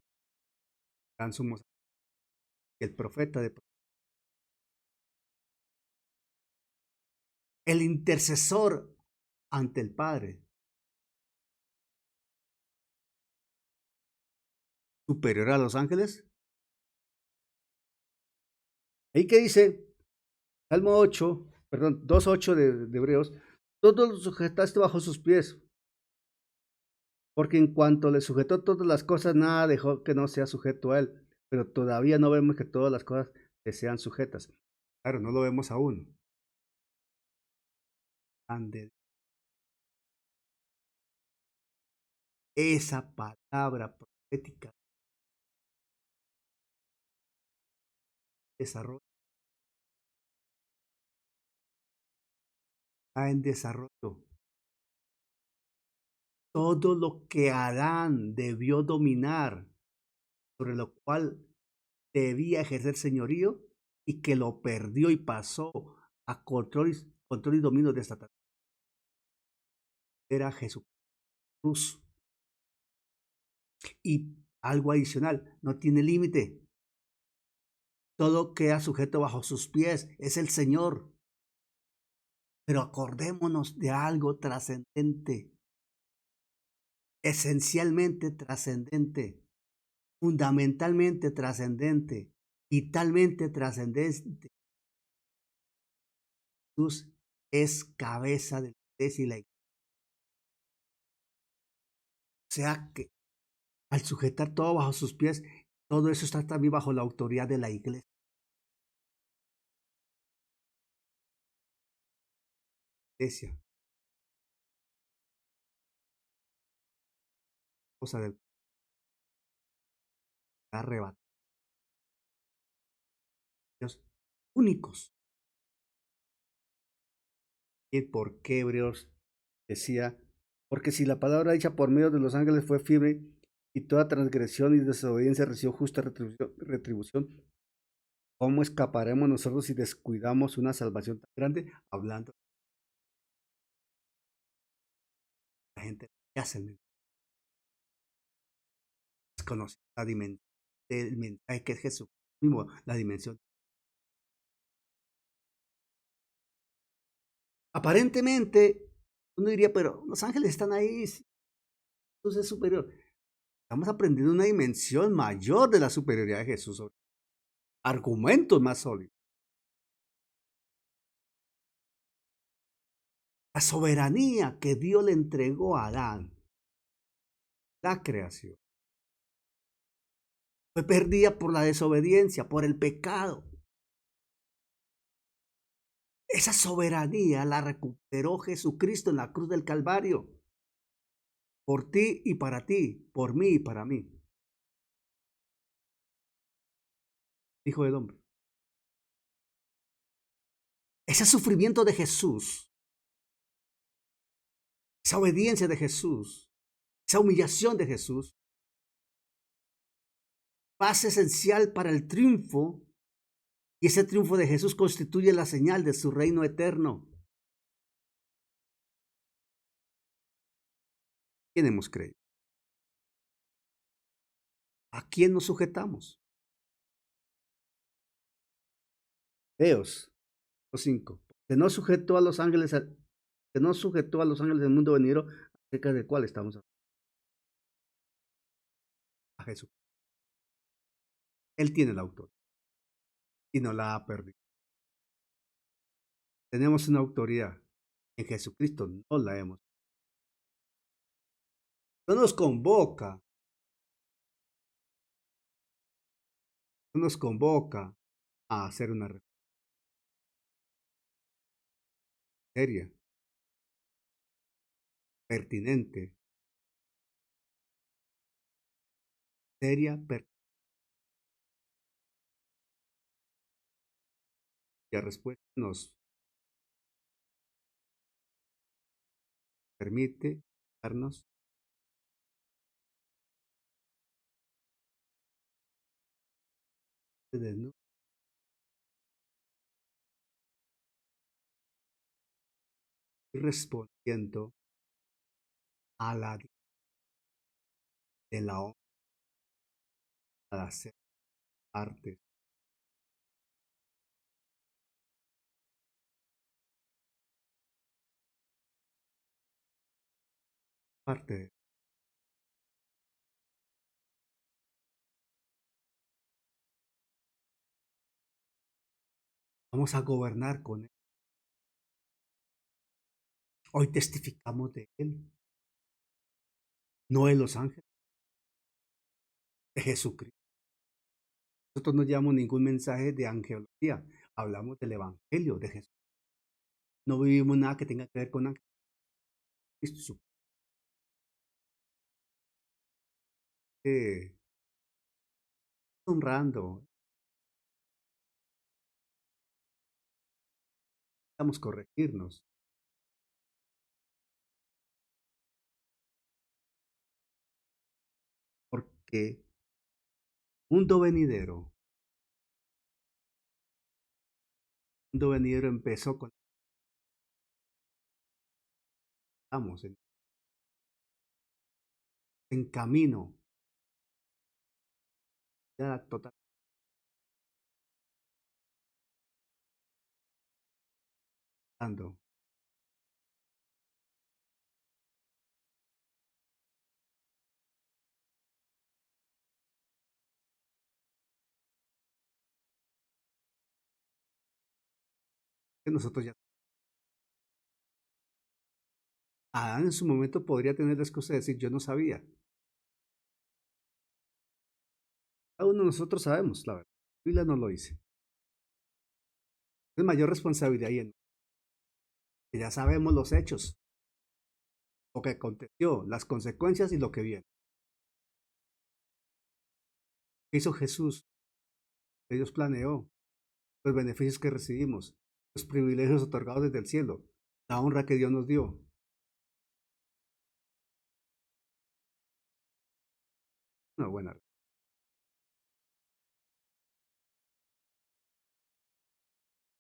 gran sumo y el profeta de el intercesor ante el Padre, superior a los ángeles. Ahí que dice, Salmo 8, perdón, 2:8 de Hebreos, todo lo sujetaste bajo sus pies, porque en cuanto le sujetó todas las cosas, nada dejó que no sea sujeto a él, pero todavía no vemos que todas las cosas le sean sujetas. Claro, no lo vemos aún. Esa palabra profética desarrollo está en desarrollo. Todo lo que Adán debió dominar, sobre lo cual debía ejercer señorío y que lo perdió y pasó a control y dominio de Satanás, era Jesús. Y algo adicional, no tiene límite. Todo queda sujeto bajo sus pies, es el Señor. Pero acordémonos de algo trascendente, esencialmente trascendente, fundamentalmente trascendente, vitalmente trascendente. Jesús es cabeza de la iglesia y la iglesia. O sea que al sujetar todo bajo sus pies, todo eso está también bajo la autoridad de la iglesia. Cosa del arrebato. Dios únicos. ¿Y por qué Hebreos decía? Porque si la palabra dicha por medio de los ángeles fue firme y toda transgresión y desobediencia recibió justa retribución, ¿cómo escaparemos nosotros si descuidamos una salvación tan grande? Hablando de la gente que hace el mensaje, desconoce la dimensión del mensaje que es Jesús mismo, la dimensión. Aparentemente, uno diría, pero los ángeles están ahí, Jesús es superior. Estamos aprendiendo una dimensión mayor de la superioridad de Jesús, sobre argumentos más sólidos. La soberanía que Dios le entregó a Adán, la creación, Fue perdida por la desobediencia, por el pecado. Esa soberanía la recuperó Jesucristo en la cruz del Calvario. Por ti y para ti, por mí y para mí. Hijo del hombre. Ese sufrimiento de Jesús, esa obediencia de Jesús, esa humillación de Jesús, base esencial para el triunfo, y ese triunfo de Jesús constituye la señal de su reino eterno. ¿Quién hemos creído? ¿A quién nos sujetamos? Hebreos 5. Que no sujetó a los ángeles, que no sujetó a los ángeles del mundo venidero, acerca del cual estamos hablando. A Jesús. Él tiene la autoridad y no la ha perdido. Tenemos una autoridad en Jesucristo, no la hemos. No nos convoca, no nos convoca a hacer una reforma seria, pertinente, y la respuesta nos permite darnos desnudo y respondiendo a la de la honra, a hacer parte, parte de. Vamos a gobernar con Él. Hoy testificamos de Él, no de los ángeles, de Jesucristo. Nosotros no llevamos ningún mensaje de angelología, hablamos del Evangelio de Jesús. No vivimos nada que tenga que ver con ángeles. Honrando, necesitamos corregirnos. Porque mundo venidero empezó con estamos en camino ya total. Que nosotros ya. Adán en su momento podría tener la excusa de decir, yo no sabía. Cada uno de nosotros sabemos, la verdad. La Biblia no lo dice. Es mayor responsabilidad ahí en que ya sabemos los hechos, lo que aconteció, las consecuencias y lo que viene. ¿Qué hizo Jesús? Que Dios planeó, los beneficios que recibimos, los privilegios otorgados desde el cielo, la honra que Dios nos dio. Una buena.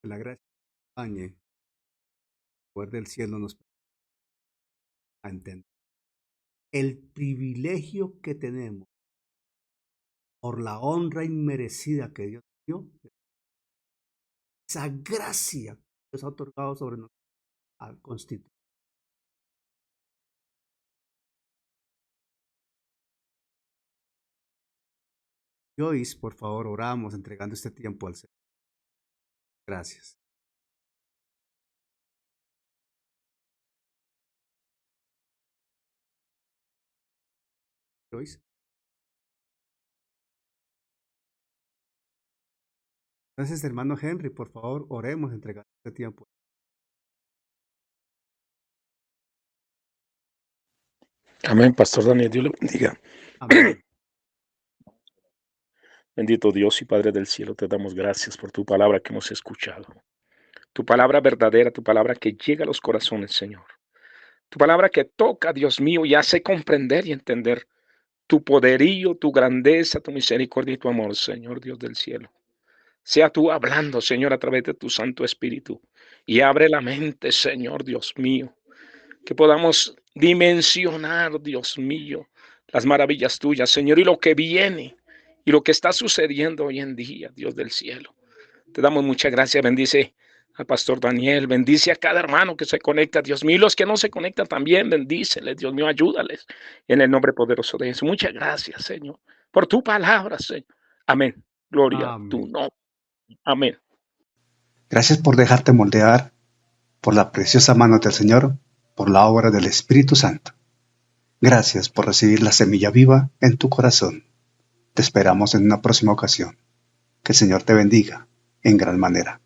Que la gracia acompañe, el poder del cielo nos permite entender el privilegio que tenemos por la honra inmerecida que Dios dio, esa gracia que Dios ha otorgado sobre nosotros al constituir. Joyce, por favor, oramos entregando este tiempo al Señor. Gracias. Joyce. Entonces, hermano Henry, por favor, oremos, entregando este tiempo. Amén, Pastor Daniel, Dios le bendiga. Amén. Bendito Dios y Padre del cielo, te damos gracias por tu palabra que hemos escuchado. Tu palabra verdadera, tu palabra que llega a los corazones, Señor. Tu palabra que toca, Dios mío, y hace comprender y entender tu poderío, tu grandeza, tu misericordia y tu amor, Señor Dios del cielo. Sea tú hablando, Señor, a través de tu Santo Espíritu. Y abre la mente, Señor Dios mío. Que podamos dimensionar, Dios mío, las maravillas tuyas, Señor, y lo que viene y lo que está sucediendo hoy en día, Dios del cielo. Te damos muchas gracias. Bendice al pastor Daniel, bendice a cada hermano que se conecta, Dios mío, los que no se conectan también, bendíceles, Dios mío, ayúdales en el nombre poderoso de Jesús. Muchas gracias, Señor, por tu palabra, Señor. Amén. Gloria a tu Amén. nombre. Amén. Gracias por dejarte moldear por la preciosa mano del Señor, por la obra del Espíritu Santo. Gracias por recibir la semilla viva en tu corazón. Te esperamos en una próxima ocasión. Que el Señor te bendiga en gran manera.